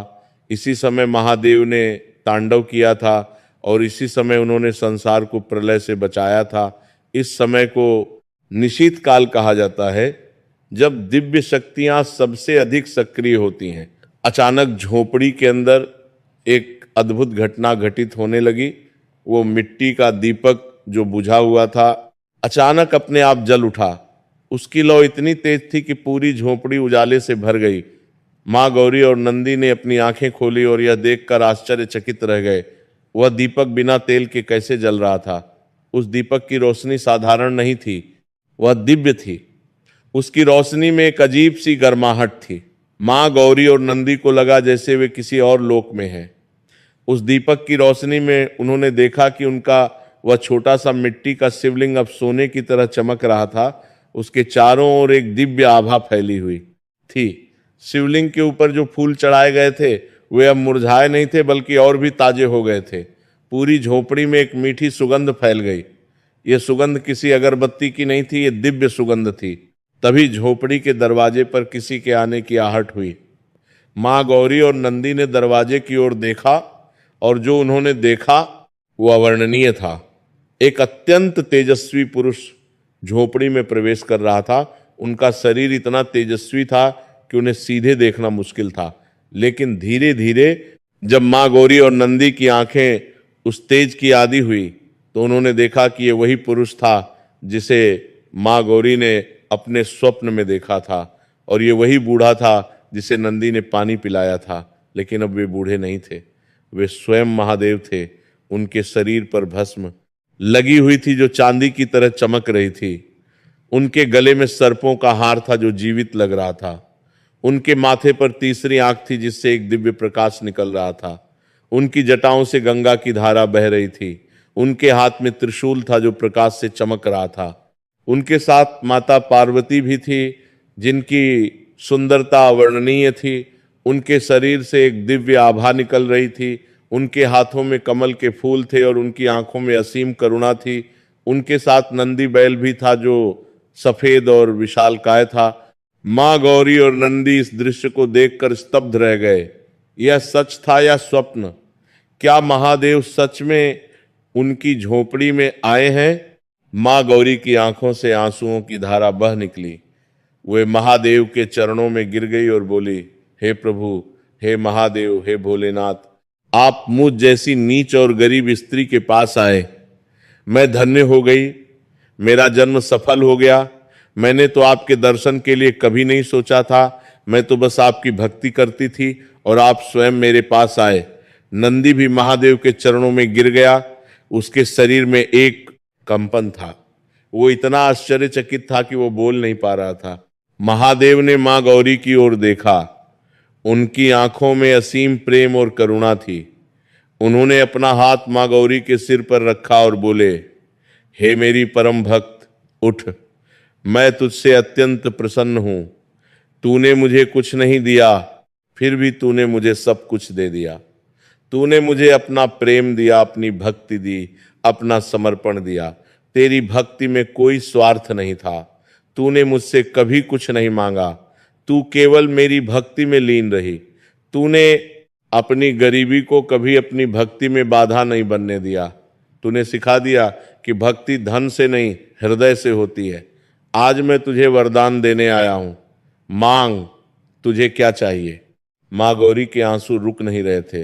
इसी समय महादेव ने तांडव किया था और इसी समय उन्होंने संसार को प्रलय से बचाया था। इस समय को निशीथ काल कहा जाता है, जब दिव्य शक्तियां सबसे अधिक सक्रिय होती हैं। अचानक झोपड़ी के अंदर एक अद्भुत घटना घटित होने लगी। वो मिट्टी का दीपक जो बुझा हुआ था, अचानक अपने आप जल उठा। उसकी लौ इतनी तेज थी कि पूरी झोपड़ी उजाले से भर गई। माँ गौरी और नंदी ने अपनी आंखें खोली और यह देखकर आश्चर्यचकित रह गए। वह दीपक बिना तेल के कैसे जल रहा था? उस दीपक की रोशनी साधारण नहीं थी, वह दिव्य थी। उसकी रोशनी में एक अजीब सी गर्माहट थी। माँ गौरी और नंदी को लगा जैसे वे किसी और लोक में हैं। उस दीपक की रोशनी में उन्होंने देखा कि उनका वह छोटा सा मिट्टी का शिवलिंग अब सोने की तरह चमक रहा था। उसके चारों ओर एक दिव्य आभा फैली हुई थी। शिवलिंग के ऊपर जो फूल चढ़ाए गए थे वे अब मुरझाए नहीं थे, बल्कि और भी ताजे हो गए थे। पूरी झोपड़ी में एक मीठी सुगंध फैल गई। यह सुगंध किसी अगरबत्ती की नहीं थी, ये दिव्य सुगंध थी। तभी झोपड़ी के दरवाजे पर किसी के आने की आहट हुई। माँ गौरी और नंदी ने दरवाजे की ओर देखा और जो उन्होंने देखा वो अवर्णनीय था। एक अत्यंत तेजस्वी पुरुष झोपड़ी में प्रवेश कर रहा था। उनका शरीर इतना तेजस्वी था कि उन्हें सीधे देखना मुश्किल था, लेकिन धीरे धीरे जब माँ गौरी और नंदी की आंखें उस तेज की आदी हुई तो उन्होंने देखा कि ये वही पुरुष था जिसे माँ गौरी ने अपने स्वप्न में देखा था, और ये वही बूढ़ा था जिसे नंदी ने पानी पिलाया था। लेकिन अब वे बूढ़े नहीं थे, वे स्वयं महादेव थे। उनके शरीर पर भस्म लगी हुई थी जो चांदी की तरह चमक रही थी। उनके गले में सर्पों का हार था जो जीवित लग रहा था। उनके माथे पर तीसरी आंख थी जिससे एक दिव्य प्रकाश निकल रहा था। उनकी जटाओं से गंगा की धारा बह रही थी। उनके हाथ में त्रिशूल था जो प्रकाश से चमक रहा था। उनके साथ माता पार्वती भी थी, जिनकी सुंदरता अवर्णनीय थी। उनके शरीर से एक दिव्य आभा निकल रही थी। उनके हाथों में कमल के फूल थे और उनकी आंखों में असीम करुणा थी। उनके साथ नंदी बैल भी था जो सफेद और विशालकाय था। मां गौरी और नंदी इस दृश्य को देखकर स्तब्ध रह गए। यह सच था या स्वप्न? क्या महादेव सच में उनकी झोपड़ी में आए हैं? मां गौरी की आंखों से आंसुओं की धारा बह निकली। वे महादेव के चरणों में गिर गई और बोली, हे प्रभु, हे महादेव, हे भोलेनाथ, आप मुझ जैसी नीच और गरीब स्त्री के पास आए। मैं धन्य हो गई, मेरा जन्म सफल हो गया। मैंने तो आपके दर्शन के लिए कभी नहीं सोचा था। मैं तो बस आपकी भक्ति करती थी और आप स्वयं मेरे पास आए। नंदी भी महादेव के चरणों में गिर गया। उसके शरीर में एक कंपन था। वो इतना आश्चर्यचकित था कि वो बोल नहीं पा रहा था। महादेव ने मां गौरी की ओर देखा। उनकी आंखों में असीम प्रेम और करुणा थी। उन्होंने अपना हाथ मां गौरी के सिर पर रखा और बोले, हे मेरी परम भक्त, उठ। मैं तुझसे अत्यंत प्रसन्न हूं। तूने मुझे कुछ नहीं दिया, फिर भी तूने मुझे सब कुछ दे दिया। तूने मुझे अपना प्रेम दिया, अपनी भक्ति दी, अपना समर्पण दिया। तेरी भक्ति में कोई स्वार्थ नहीं था। तूने मुझसे कभी कुछ नहीं मांगा। तू केवल मेरी भक्ति में लीन रही। तूने अपनी गरीबी को कभी अपनी भक्ति में बाधा नहीं बनने दिया। तूने सिखा दिया कि भक्ति धन से नहीं, हृदय से होती है। आज मैं तुझे वरदान देने आया हूं। मांग, तुझे क्या चाहिए? मां गौरी के आंसू रुक नहीं रहे थे।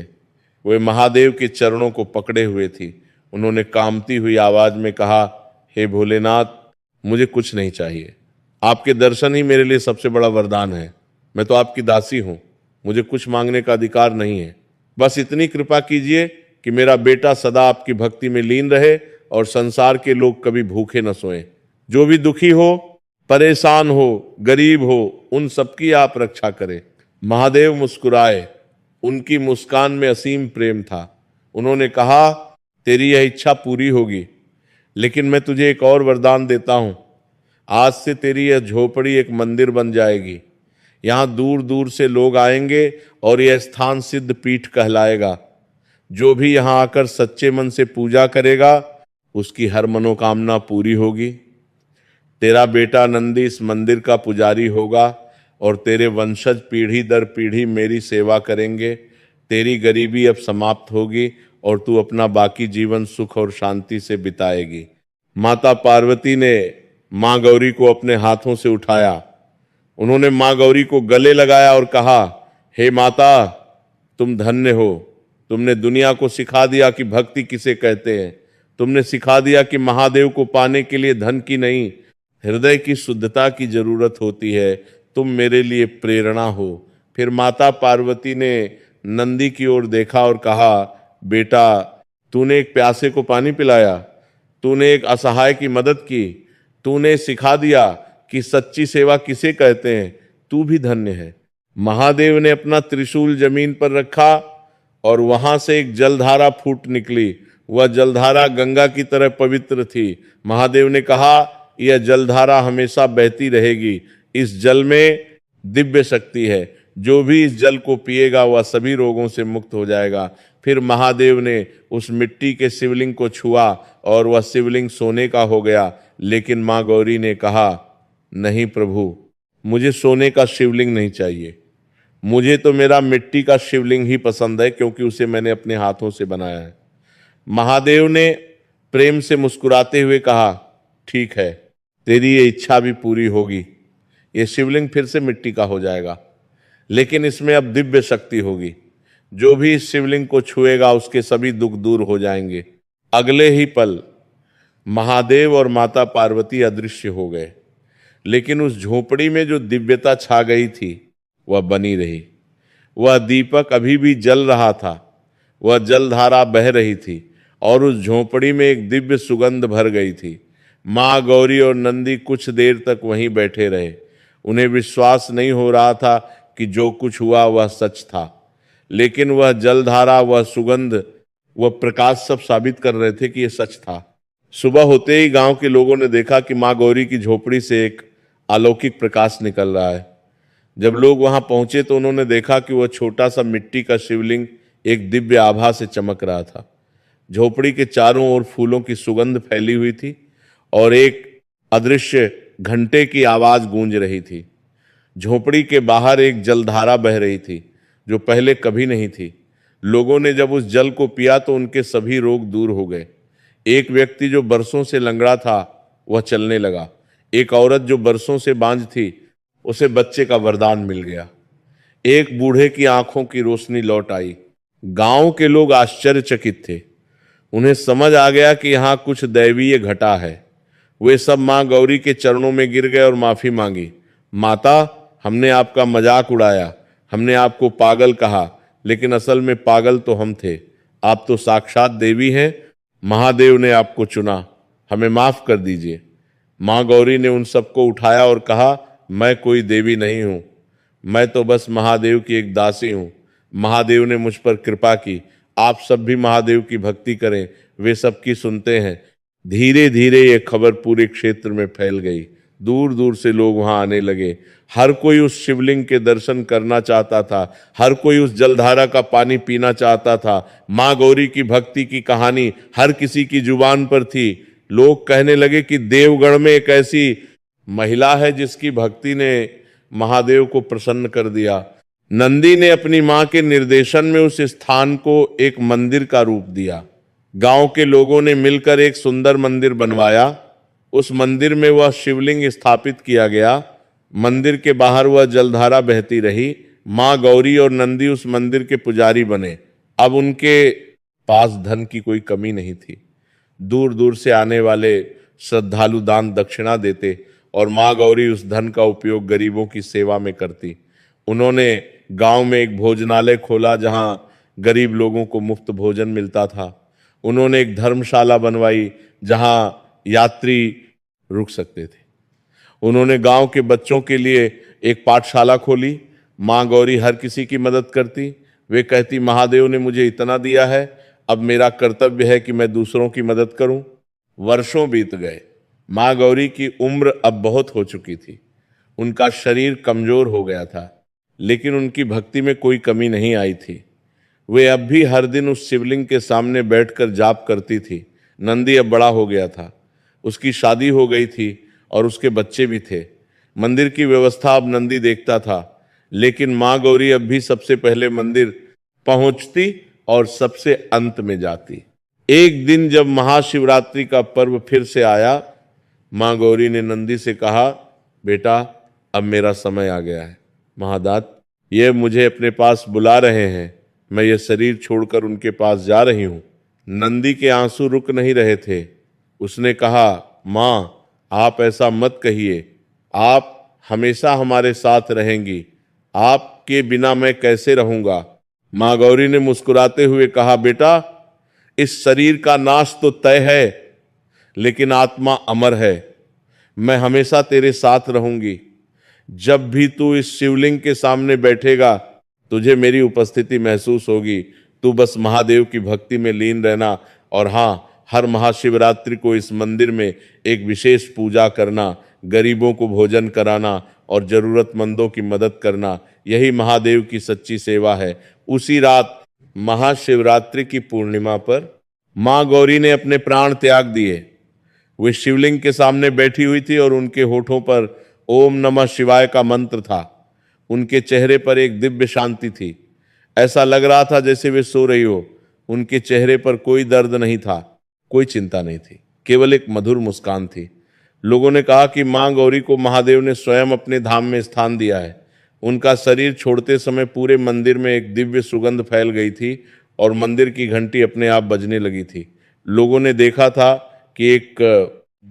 वे महादेव के चरणों को पकड़े हुए थी। उन्होंने कांपती हुई आवाज में कहा, हे भोलेनाथ, मुझे कुछ नहीं चाहिए। आपके दर्शन ही मेरे लिए सबसे बड़ा वरदान है। मैं तो आपकी दासी हूं। मुझे कुछ मांगने का अधिकार नहीं है। बस इतनी कृपा कीजिए कि मेरा बेटा सदा आपकी भक्ति में लीन रहे और संसार के लोग कभी भूखे न सोएं। जो भी दुखी हो, परेशान हो, गरीब हो, उन सबकी आप रक्षा करें। महादेव मुस्कुराए। उनकी मुस्कान में असीम प्रेम था। उन्होंने कहा, तेरी यह इच्छा पूरी होगी, लेकिन मैं तुझे एक और वरदान देता हूं। आज से तेरी यह झोपड़ी एक मंदिर बन जाएगी। यहां दूर दूर से लोग आएंगे और यह स्थान सिद्ध पीठ कहलाएगा। जो भी यहां आकर सच्चे मन से पूजा करेगा, उसकी हर मनोकामना पूरी होगी। तेरा बेटा नंदी इस मंदिर का पुजारी होगा और तेरे वंशज पीढ़ी दर पीढ़ी मेरी सेवा करेंगे। तेरी गरीबी अब समाप्त होगी और तू अपना बाकी जीवन सुख और शांति से बिताएगी। माता पार्वती ने मां गौरी को अपने हाथों से उठाया। उन्होंने मां गौरी को गले लगाया और कहा, हे माता, तुम धन्य हो। तुमने दुनिया को सिखा दिया कि भक्ति किसे कहते हैं। तुमने सिखा दिया कि महादेव को पाने के लिए धन की नहीं, हृदय की शुद्धता की जरूरत होती है। तुम मेरे लिए प्रेरणा हो। फिर माता पार्वती ने नंदी की ओर देखा और कहा, बेटा, तूने एक प्यासे को पानी पिलाया, तूने एक असहाय की मदद की, तूने सिखा दिया कि सच्ची सेवा किसे कहते हैं। तू भी धन्य है। महादेव ने अपना त्रिशूल जमीन पर रखा और वहां से एक जलधारा फूट निकली। वह जलधारा गंगा की तरह पवित्र थी। महादेव ने कहा, यह जलधारा हमेशा बहती रहेगी। इस जल में दिव्य शक्ति है। जो भी इस जल को पिएगा वह सभी रोगों से मुक्त हो जाएगा। फिर महादेव ने उस मिट्टी के शिवलिंग को छुआ और वह शिवलिंग सोने का हो गया। लेकिन मां गौरी ने कहा, नहीं प्रभु, मुझे सोने का शिवलिंग नहीं चाहिए। मुझे तो मेरा मिट्टी का शिवलिंग ही पसंद है, क्योंकि उसे मैंने अपने हाथों से बनाया है। महादेव ने प्रेम से मुस्कुराते हुए कहा, ठीक है, तेरी ये इच्छा भी पूरी होगी। ये शिवलिंग फिर से मिट्टी का हो जाएगा, लेकिन इसमें अब दिव्य शक्ति होगी। जो भी इस शिवलिंग को छुएगा उसके सभी दुख दूर हो जाएंगे। अगले ही पल महादेव और माता पार्वती अदृश्य हो गए, लेकिन उस झोपड़ी में जो दिव्यता छा गई थी वह बनी रही। वह दीपक अभी भी जल रहा था, वह जलधारा बह रही थी और उस झोपड़ी में एक दिव्य सुगंध भर गई थी। मां गौरी और नंदी कुछ देर तक वहीं बैठे रहे। उन्हें विश्वास नहीं हो रहा था कि जो कुछ हुआ वह सच था, लेकिन वह जलधारा, वह सुगंध, वह प्रकाश सब साबित कर रहे थे कि यह सच था। सुबह होते ही गांव के लोगों ने देखा कि मां गौरी की झोपड़ी से एक अलौकिक प्रकाश निकल रहा है। जब लोग वहां पहुंचे तो उन्होंने देखा कि वह छोटा सा मिट्टी का शिवलिंग एक दिव्य आभा से चमक रहा था। झोपड़ी के चारों ओर फूलों की सुगंध फैली हुई थी और एक अदृश्य घंटे की आवाज गूंज रही थी। झोपड़ी के बाहर एक जलधारा बह रही थी जो पहले कभी नहीं थी। लोगों ने जब उस जल को पिया तो उनके सभी रोग दूर हो गए। एक व्यक्ति जो बरसों से लंगड़ा था वह चलने लगा। एक औरत जो बरसों से बांझ थी उसे बच्चे का वरदान मिल गया। एक बूढ़े की आंखों की रोशनी लौट आई। गांव के लोग आश्चर्यचकित थे। उन्हें समझ आ गया कि यहां कुछ दैवीय घटा है। वे सब मां गौरी के चरणों में गिर गए और माफी मांगी। माता, हमने आपका मजाक उड़ाया, हमने आपको पागल कहा, लेकिन असल में पागल तो हम थे। आप तो साक्षात देवी हैं। महादेव ने आपको चुना, हमें माफ कर दीजिए। मां गौरी ने उन सबको उठाया और कहा, मैं कोई देवी नहीं हूं, मैं तो बस महादेव की एक दासी हूं। महादेव ने मुझ पर कृपा की। आप सब भी महादेव की भक्ति करें, वे सबकी सुनते हैं। धीरे धीरे ये खबर पूरे क्षेत्र में फैल गई। दूर दूर से लोग वहां आने लगे। हर कोई उस शिवलिंग के दर्शन करना चाहता था, हर कोई उस जलधारा का पानी पीना चाहता था। मां गौरी की भक्ति की कहानी हर किसी की जुबान पर थी। लोग कहने लगे कि देवगढ़ में एक ऐसी महिला है जिसकी भक्ति ने महादेव को प्रसन्न कर दिया। नंदी ने अपनी मां के निर्देशन में उस स्थान को एक मंदिर का रूप दिया। गांव के लोगों ने मिलकर एक सुंदर मंदिर बनवाया। उस मंदिर में वह शिवलिंग स्थापित किया गया। मंदिर के बाहर वह जलधारा बहती रही। मां गौरी और नंदी उस मंदिर के पुजारी बने। अब उनके पास धन की कोई कमी नहीं थी। दूर दूर से आने वाले श्रद्धालु दान दक्षिणा देते और मां गौरी उस धन का उपयोग गरीबों की सेवा में करती। उन्होंने गांव में एक भोजनालय खोला जहां गरीब लोगों को मुफ्त भोजन मिलता था। उन्होंने एक धर्मशाला बनवाई जहां यात्री रुक सकते थे। उन्होंने गांव के बच्चों के लिए एक पाठशाला खोली। मां गौरी हर किसी की मदद करती। वे कहती, महादेव ने मुझे इतना दिया है, अब मेरा कर्तव्य है कि मैं दूसरों की मदद करूं। वर्षों बीत गए। मां गौरी की उम्र अब बहुत हो चुकी थी। उनका शरीर कमजोर हो गया था, लेकिन उनकी भक्ति में कोई कमी नहीं आई थी। वे अब भी हर दिन उस शिवलिंग के सामने बैठकर जाप करती थी। नंदी अब बड़ा हो गया था। उसकी शादी हो गई थी और उसके बच्चे भी थे। मंदिर की व्यवस्था अब नंदी देखता था, लेकिन मां गौरी अब भी सबसे पहले मंदिर पहुंचती और सबसे अंत में जाती। एक दिन जब महाशिवरात्रि का पर्व फिर से आया, मां गौरी ने नंदी से कहा, बेटा, अब मेरा समय आ गया है। महादात, ये मुझे अपने पास बुला रहे हैं, मैं ये शरीर छोड़कर उनके पास जा रही हूं। नंदी के आंसू रुक नहीं रहे थे। उसने कहा, मां, आप ऐसा मत कहिए, आप हमेशा हमारे साथ रहेंगी, आपके बिना मैं कैसे रहूंगा। मां गौरी ने मुस्कुराते हुए कहा, बेटा, इस शरीर का नाश तो तय है, लेकिन आत्मा अमर है। मैं हमेशा तेरे साथ रहूंगी। जब भी तू इस शिवलिंग के सामने बैठेगा तुझे मेरी उपस्थिति महसूस होगी। तू बस महादेव की भक्ति में लीन रहना, और हाँ, हर महाशिवरात्रि को इस मंदिर में एक विशेष पूजा करना, गरीबों को भोजन कराना और जरूरतमंदों की मदद करना, यही महादेव की सच्ची सेवा है। उसी रात महाशिवरात्रि की पूर्णिमा पर मां गौरी ने अपने प्राण त्याग दिए। वे शिवलिंग के सामने बैठी हुई थी और उनके होठों पर ओम नमः शिवाय का मंत्र था। उनके चेहरे पर एक दिव्य शांति थी। ऐसा लग रहा था जैसे वे सो रही हो। उनके चेहरे पर कोई दर्द नहीं था, कोई चिंता नहीं थी, केवल एक मधुर मुस्कान थी। लोगों ने कहा कि मां गौरी को महादेव ने स्वयं अपने धाम में स्थान दिया है। उनका शरीर छोड़ते समय पूरे मंदिर में एक दिव्य सुगंध फैल गई थी और मंदिर की घंटी अपने आप बजने लगी थी। लोगों ने देखा था कि एक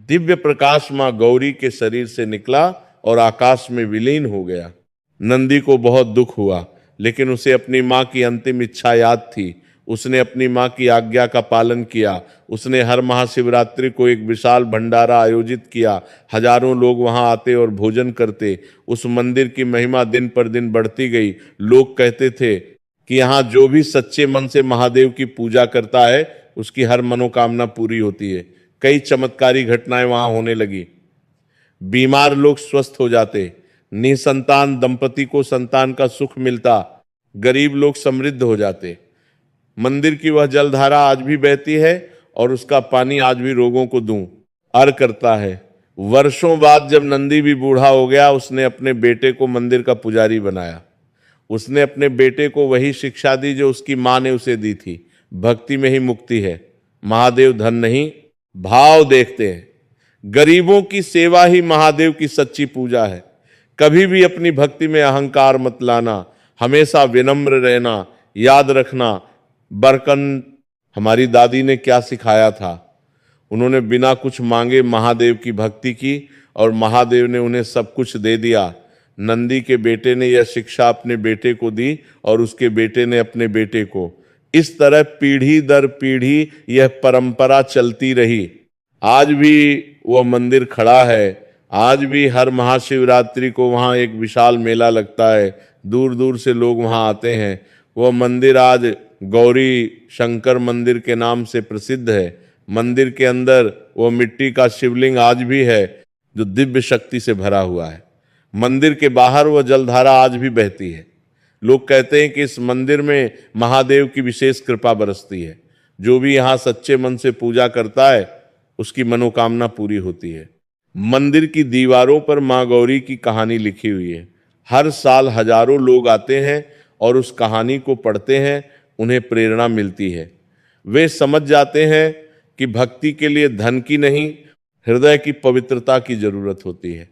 दिव्य प्रकाश मां गौरी के शरीर से निकला और आकाश में विलीन हो गया। नंदी को बहुत दुख हुआ, लेकिन उसे अपनी मां की अंतिम इच्छा याद थी। उसने अपनी मां की आज्ञा का पालन किया। उसने हर महाशिवरात्रि को एक विशाल भंडारा आयोजित किया। हजारों लोग वहां आते और भोजन करते। उस मंदिर की महिमा दिन पर दिन बढ़ती गई। लोग कहते थे कि यहाँ जो भी सच्चे मन से महादेव की पूजा करता है उसकी हर मनोकामना पूरी होती है। कई चमत्कारी घटनाएं वहां होने लगी। बीमार लोग स्वस्थ हो जाते, निसंतान दंपति को संतान का सुख मिलता, गरीब लोग समृद्ध हो जाते। मंदिर की वह जलधारा आज भी बहती है और उसका पानी आज भी रोगों को दूं अर्घ करता है। वर्षों बाद जब नंदी भी बूढ़ा हो गया, उसने अपने बेटे को मंदिर का पुजारी बनाया। उसने अपने बेटे को वही शिक्षा दी जो उसकी मां ने उसे दी थी, भक्ति में ही मुक्ति है। महादेव धन नहीं, भाव देखते हैं। गरीबों की सेवा ही महादेव की सच्ची पूजा है। कभी भी अपनी भक्ति में अहंकार मत लाना, हमेशा विनम्र रहना, याद रखना। बरकन हमारी दादी ने क्या सिखाया था, उन्होंने बिना कुछ मांगे महादेव की भक्ति की और महादेव ने उन्हें सब कुछ दे दिया। नंदी के बेटे ने यह शिक्षा अपने बेटे को दी और उसके बेटे ने अपने बेटे को। इस तरह पीढ़ी दर पीढ़ी यह परंपरा चलती रही। आज भी वह मंदिर खड़ा है। आज भी हर महाशिवरात्रि को वहाँ एक विशाल मेला लगता है, दूर दूर से लोग वहाँ आते हैं। वह मंदिर आज गौरी शंकर मंदिर के नाम से प्रसिद्ध है। मंदिर के अंदर वो मिट्टी का शिवलिंग आज भी है जो दिव्य शक्ति से भरा हुआ है। मंदिर के बाहर वह जलधारा आज भी बहती है। लोग कहते हैं कि इस मंदिर में महादेव की विशेष कृपा बरसती है। जो भी यहाँ सच्चे मन से पूजा करता है उसकी मनोकामना पूरी होती है। मंदिर की दीवारों पर माँ गौरी की कहानी लिखी हुई है। हर साल हजारों लोग आते हैं और उस कहानी को पढ़ते हैं, उन्हें प्रेरणा मिलती है। वे समझ जाते हैं कि भक्ति के लिए धन की नहीं, हृदय की पवित्रता की जरूरत होती है।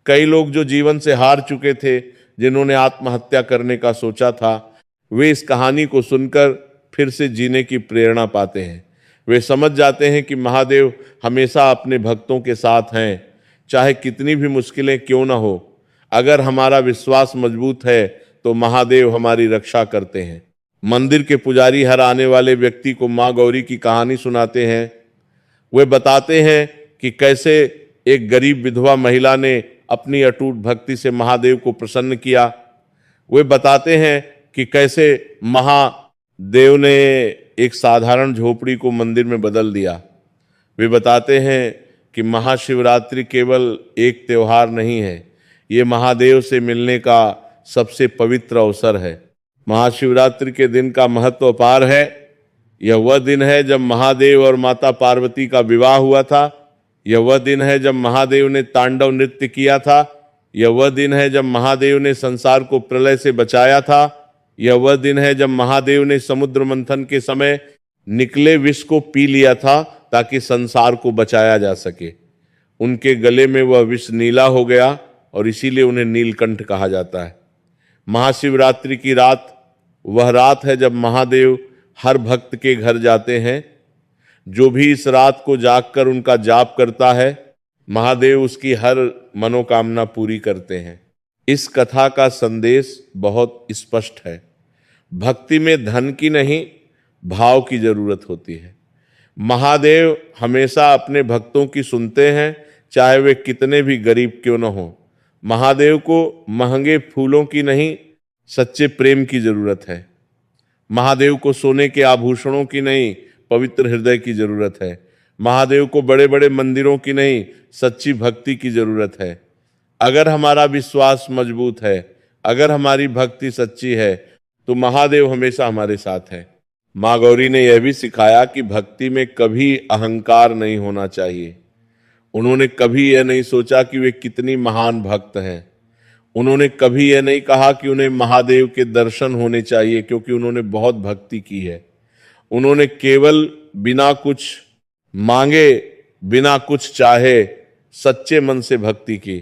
कई लोग जो जीवन से हार चुके थे, जिन्होंने आत्महत्या करने का सोचा था, वे इस कहानी को सुनकर फिर से जीने की प्रेरणा पाते हैं। वे समझ जाते हैं कि महादेव हमेशा अपने भक्तों के साथ हैं, चाहे कितनी भी मुश्किलें क्यों ना हो। अगर हमारा विश्वास मजबूत है तो महादेव हमारी रक्षा करते हैं। मंदिर के पुजारी हर आने वाले व्यक्ति को माँ गौरी की कहानी सुनाते हैं। वे बताते हैं कि कैसे एक गरीब विधवा महिला ने अपनी अटूट भक्ति से महादेव को प्रसन्न किया। वे बताते हैं कि कैसे महादेव ने एक साधारण झोपड़ी को मंदिर में बदल दिया। वे बताते हैं कि महाशिवरात्रि केवल एक त्योहार नहीं है, ये महादेव से मिलने का सबसे पवित्र अवसर है। महाशिवरात्रि के दिन का महत्व अपार है। यह वह दिन है जब महादेव और माता पार्वती का विवाह हुआ था। यह वह दिन है जब महादेव ने तांडव नृत्य किया था। यह वह दिन है जब महादेव ने संसार को प्रलय से बचाया था। यह वह दिन है जब महादेव ने समुद्र मंथन के समय निकले विष को पी लिया था ताकि संसार को बचाया जा सके। उनके गले में वह विष नीला हो गया और इसीलिए उन्हें नीलकंठ कहा जाता है। महाशिवरात्रि की रात वह रात है जब महादेव हर भक्त के घर जाते हैं। जो भी इस रात को जागकर उनका जाप करता है, महादेव उसकी हर मनोकामना पूरी करते हैं। इस कथा का संदेश बहुत स्पष्ट है। भक्ति में धन की नहीं, भाव की जरूरत होती है। महादेव हमेशा अपने भक्तों की सुनते हैं, चाहे वे कितने भी गरीब क्यों न हो। महादेव को महंगे फूलों की नहीं, सच्चे प्रेम की जरूरत है। महादेव को सोने के आभूषणों की नहीं, पवित्र हृदय की जरूरत है। महादेव को बड़े बड़े मंदिरों की नहीं, सच्ची भक्ति की जरूरत है। अगर हमारा विश्वास मजबूत है, अगर हमारी भक्ति सच्ची है, तो महादेव हमेशा हमारे साथ है। माँ गौरी ने यह भी सिखाया कि भक्ति में कभी अहंकार नहीं होना चाहिए। उन्होंने कभी यह नहीं सोचा कि वे कितनी महान भक्त हैं। उन्होंने कभी यह नहीं कहा कि उन्हें महादेव के दर्शन होने चाहिए, क्योंकि उन्होंने बहुत भक्ति की है। उन्होंने केवल बिना कुछ मांगे, बिना कुछ चाहे, सच्चे मन से भक्ति की,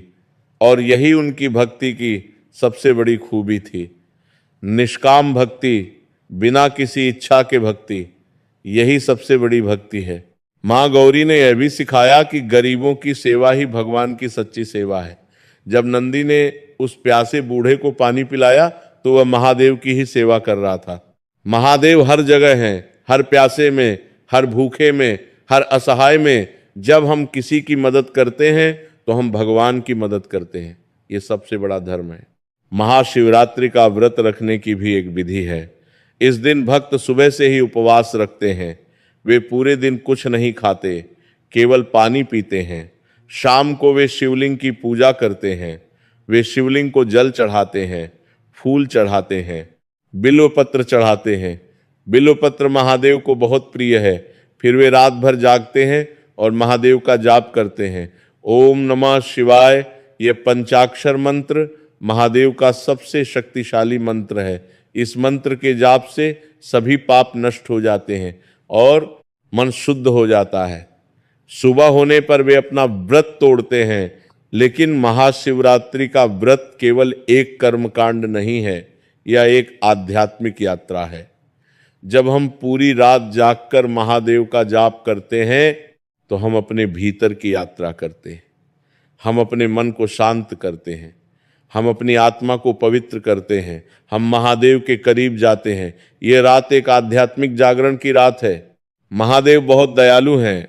और यही उनकी भक्ति की सबसे बड़ी खूबी थी। निष्काम भक्ति, बिना किसी इच्छा के भक्ति, यही सबसे बड़ी भक्ति है। माँ गौरी ने यह भी सिखाया कि गरीबों की सेवा ही भगवान की सच्ची सेवा है। जब नंदी ने उस प्यासे बूढ़े को पानी पिलाया तो वह महादेव की ही सेवा कर रहा था। महादेव हर जगह हैं, हर प्यासे में, हर भूखे में, हर असहाय में। जब हम किसी की मदद करते हैं तो हम भगवान की मदद करते हैं। ये सबसे बड़ा धर्म है। महाशिवरात्रि का व्रत रखने की भी एक विधि है। इस दिन भक्त सुबह से ही उपवास रखते हैं। वे पूरे दिन कुछ नहीं खाते, केवल पानी पीते हैं। शाम को वे शिवलिंग की पूजा करते हैं। वे शिवलिंग को जल चढ़ाते हैं, फूल चढ़ाते हैं, बिल्व पत्र चढ़ाते हैं। बिल्व पत्र महादेव को बहुत प्रिय है। फिर वे रात भर जागते हैं और महादेव का जाप करते हैं। ओम नमः शिवाय, ये पंचाक्षर मंत्र महादेव का सबसे शक्तिशाली मंत्र है। इस मंत्र के जाप से सभी पाप नष्ट हो जाते हैं और मन शुद्ध हो जाता है। सुबह होने पर वे अपना व्रत तोड़ते हैं। लेकिन महाशिवरात्रि का व्रत केवल एक कर्मकांड नहीं है, यह एक आध्यात्मिक यात्रा है। जब हम पूरी रात जागकर महादेव का जाप करते हैं तो हम अपने भीतर की यात्रा करते हैं। हम अपने मन को शांत करते हैं, हम अपनी आत्मा को पवित्र करते हैं, हम महादेव के करीब जाते हैं। ये रात एक आध्यात्मिक जागरण की रात है। महादेव बहुत दयालु हैं।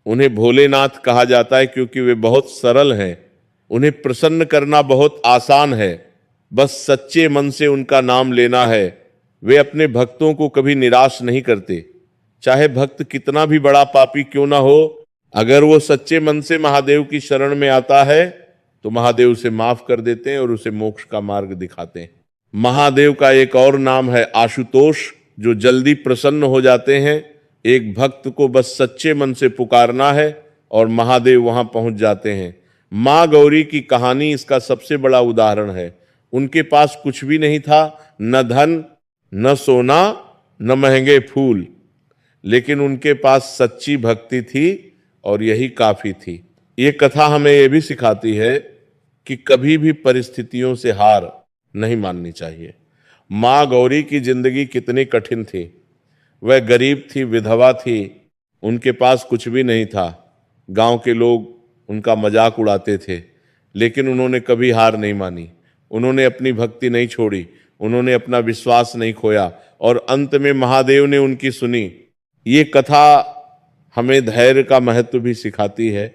उन्हें भोलेनाथ कहा जाता है क्योंकि वे बहुत सरल हैं। उन्हें प्रसन्न करना बहुत आसान है, बस सच्चे मन से उनका नाम लेना है। वे अपने भक्तों को कभी निराश नहीं करते। चाहे भक्त कितना भी बड़ा पापी क्यों ना हो, अगर वो सच्चे मन से महादेव की शरण में आता है तो महादेव उसे माफ कर देते हैं और उसे मोक्ष का मार्ग दिखाते हैं। महादेव का एक और नाम है आशुतोष, जो जल्दी प्रसन्न हो जाते हैं। एक भक्त को बस सच्चे मन से पुकारना है और महादेव वहां पहुंच जाते हैं। माँ गौरी की कहानी इसका सबसे बड़ा उदाहरण है। उनके पास कुछ भी नहीं था, न धन, न सोना, न महंगे फूल, लेकिन उनके पास सच्ची भक्ति थी और यही काफी थी। ये कथा हमें यह भी सिखाती है कि कभी भी परिस्थितियों से हार नहीं माननी चाहिए। माँ गौरी की जिंदगी कितनी कठिन थी। वह गरीब थी, विधवा थी, उनके पास कुछ भी नहीं था। गांव के लोग उनका मजाक उड़ाते थे, लेकिन उन्होंने कभी हार नहीं मानी। उन्होंने अपनी भक्ति नहीं छोड़ी, उन्होंने अपना विश्वास नहीं खोया और अंत में महादेव ने उनकी सुनी। ये कथा हमें धैर्य का महत्व भी सिखाती है।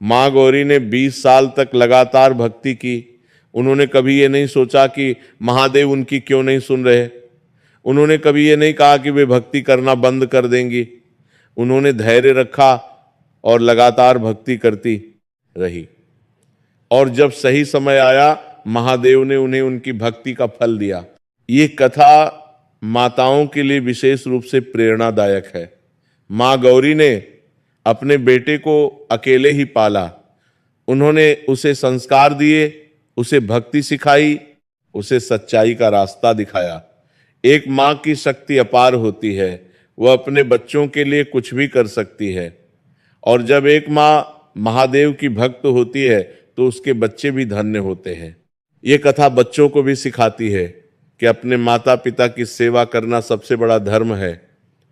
माँ गौरी ने 20 साल तक लगातार भक्ति की। उन्होंने कभी ये नहीं सोचा कि महादेव उनकी क्यों नहीं सुन रहे। उन्होंने कभी ये नहीं कहा कि वे भक्ति करना बंद कर देंगी। उन्होंने धैर्य रखा और लगातार भक्ति करती रही, और जब सही समय आया महादेव ने उन्हें उनकी भक्ति का फल दिया। ये कथा माताओं के लिए विशेष रूप से प्रेरणादायक है। माँ गौरी ने अपने बेटे को अकेले ही पाला। उन्होंने उसे संस्कार दिए, उसे भक्ति सिखाई, उसे सच्चाई का रास्ता दिखाया। एक माँ की शक्ति अपार होती है, वह अपने बच्चों के लिए कुछ भी कर सकती है। और जब एक माँ महादेव की भक्त होती है तो उसके बच्चे भी धन्य होते हैं। ये कथा बच्चों को भी सिखाती है कि अपने माता पिता की सेवा करना सबसे बड़ा धर्म है।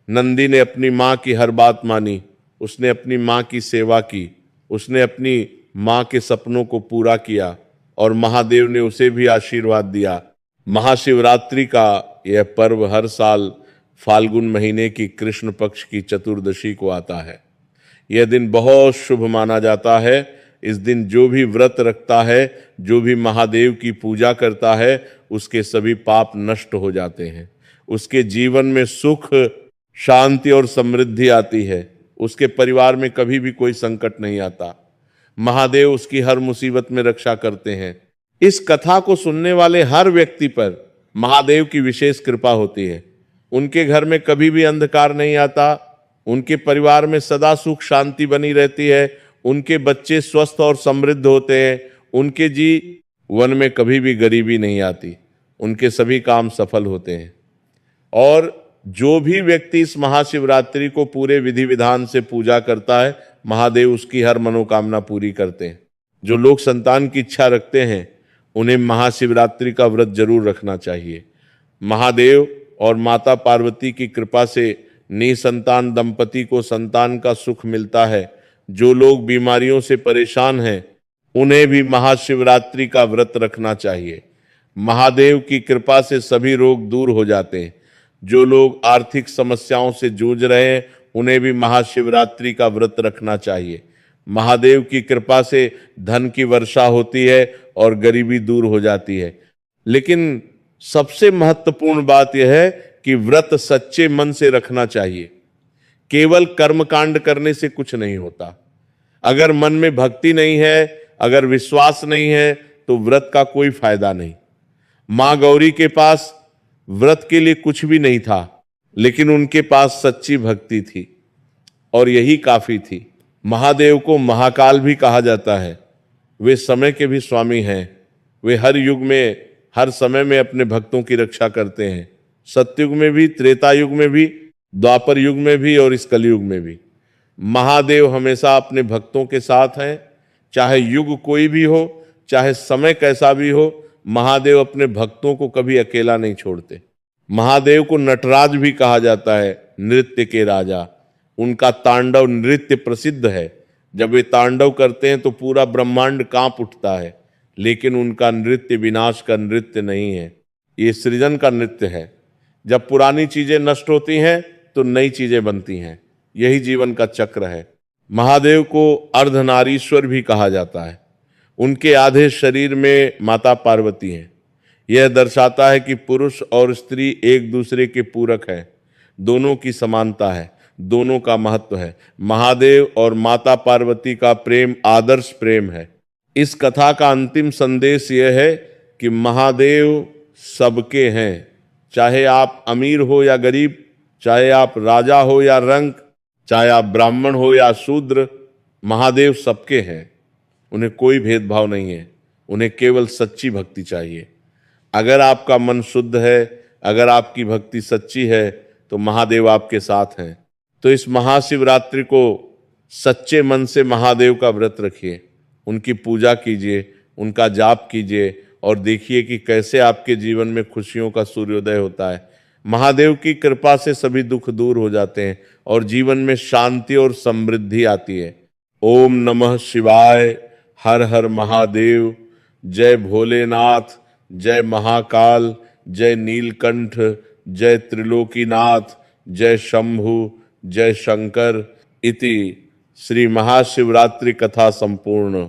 नंदी ने अपनी माँ की हर बात मानी, उसने अपनी माँ की सेवा की, उसने अपनी माँ के सपनों को पूरा किया और महादेव ने उसे भी आशीर्वाद दिया। महाशिवरात्रि का यह पर्व हर साल फाल्गुन महीने की कृष्ण पक्ष की चतुर्दशी को आता है। यह दिन बहुत शुभ माना जाता है। इस दिन जो भी व्रत रखता है, जो भी महादेव की पूजा करता है, उसके सभी पाप नष्ट हो जाते हैं। उसके जीवन में सुख, शांति और समृद्धि आती है। उसके परिवार में कभी भी कोई संकट नहीं आता। महादेव उसकी हर मुसीबत में रक्षा करते हैं। इस कथा को सुनने वाले हर व्यक्ति पर महादेव की विशेष कृपा होती है। उनके घर में कभी भी अंधकार नहीं आता। उनके परिवार में सदा सुख शांति बनी रहती है। उनके बच्चे स्वस्थ और समृद्ध होते हैं। उनके जीवन में कभी भी गरीबी नहीं आती। उनके सभी काम सफल होते हैं। और जो भी व्यक्ति इस महाशिवरात्रि को पूरे विधि विधान से पूजा करता है, महादेव उसकी हर मनोकामना पूरी करते हैं। जो लोग संतान की इच्छा रखते हैं, उन्हें महाशिवरात्रि का व्रत जरूर रखना चाहिए। महादेव और माता पार्वती की कृपा से निसंतान दंपति को संतान का सुख मिलता है। जो लोग बीमारियों से परेशान हैं, उन्हें भी महाशिवरात्रि का व्रत रखना चाहिए। महादेव की कृपा से सभी रोग दूर हो जाते हैं। जो लोग आर्थिक समस्याओं से जूझ रहे हैं, उन्हें भी महाशिवरात्रि का व्रत रखना चाहिए। महादेव की कृपा से धन की वर्षा होती है और गरीबी दूर हो जाती है। लेकिन सबसे महत्वपूर्ण बात यह है कि व्रत सच्चे मन से रखना चाहिए। केवल कर्मकांड करने से कुछ नहीं होता। अगर मन में भक्ति नहीं है, अगर विश्वास नहीं है, तो व्रत का कोई फायदा नहीं। मां गौरी के पास व्रत के लिए कुछ भी नहीं था, लेकिन उनके पास सच्ची भक्ति थी और यही काफी थी। महादेव को महाकाल भी कहा जाता है। वे समय के भी स्वामी हैं। वे हर युग में, हर समय में अपने भक्तों की रक्षा करते हैं। सतयुग में भी, त्रेता युग में भी, द्वापर युग में भी और इस कलयुग में भी महादेव हमेशा अपने भक्तों के साथ हैं। चाहे युग कोई भी हो, चाहे समय कैसा भी हो, महादेव अपने भक्तों को कभी अकेला नहीं छोड़ते। महादेव को नटराज भी कहा जाता है, नृत्य के राजा। उनका तांडव नृत्य प्रसिद्ध है। जब वे तांडव करते हैं तो पूरा ब्रह्मांड कांप उठता है, लेकिन उनका नृत्य विनाश का नृत्य नहीं है, ये सृजन का नृत्य है। जब पुरानी चीजें नष्ट होती हैं तो नई चीजें बनती हैं, यही जीवन का चक्र है। महादेव को अर्धनारीश्वर भी कहा जाता है। उनके आधे शरीर में माता पार्वती हैं। यह दर्शाता है कि पुरुष और स्त्री एक दूसरे के पूरक हैं, दोनों की समानता है, दोनों का महत्व है। महादेव और माता पार्वती का प्रेम आदर्श प्रेम है। इस कथा का अंतिम संदेश यह है कि महादेव सबके हैं। चाहे आप अमीर हो या गरीब, चाहे आप राजा हो या रंक, चाहे आप ब्राह्मण हो या शूद्र, महादेव सबके हैं। उन्हें कोई भेदभाव नहीं है। उन्हें केवल सच्ची भक्ति चाहिए। अगर आपका मन शुद्ध है, अगर आपकी भक्ति सच्ची है, तो महादेव आपके साथ हैं। तो इस महाशिवरात्रि को सच्चे मन से महादेव का व्रत रखिए, उनकी पूजा कीजिए, उनका जाप कीजिए और देखिए कि कैसे आपके जीवन में खुशियों का सूर्योदय होता है। महादेव की कृपा से सभी दुख दूर हो जाते हैं और जीवन में शांति और समृद्धि आती है। ओम नमः शिवाय। हर हर महादेव। जय भोलेनाथ, जय महाकाल, जय नीलकंठ, जय त्रिलोकीनाथ, जय शंभु, जय शंकर। इति श्री महाशिवरात्रि कथा संपूर्ण।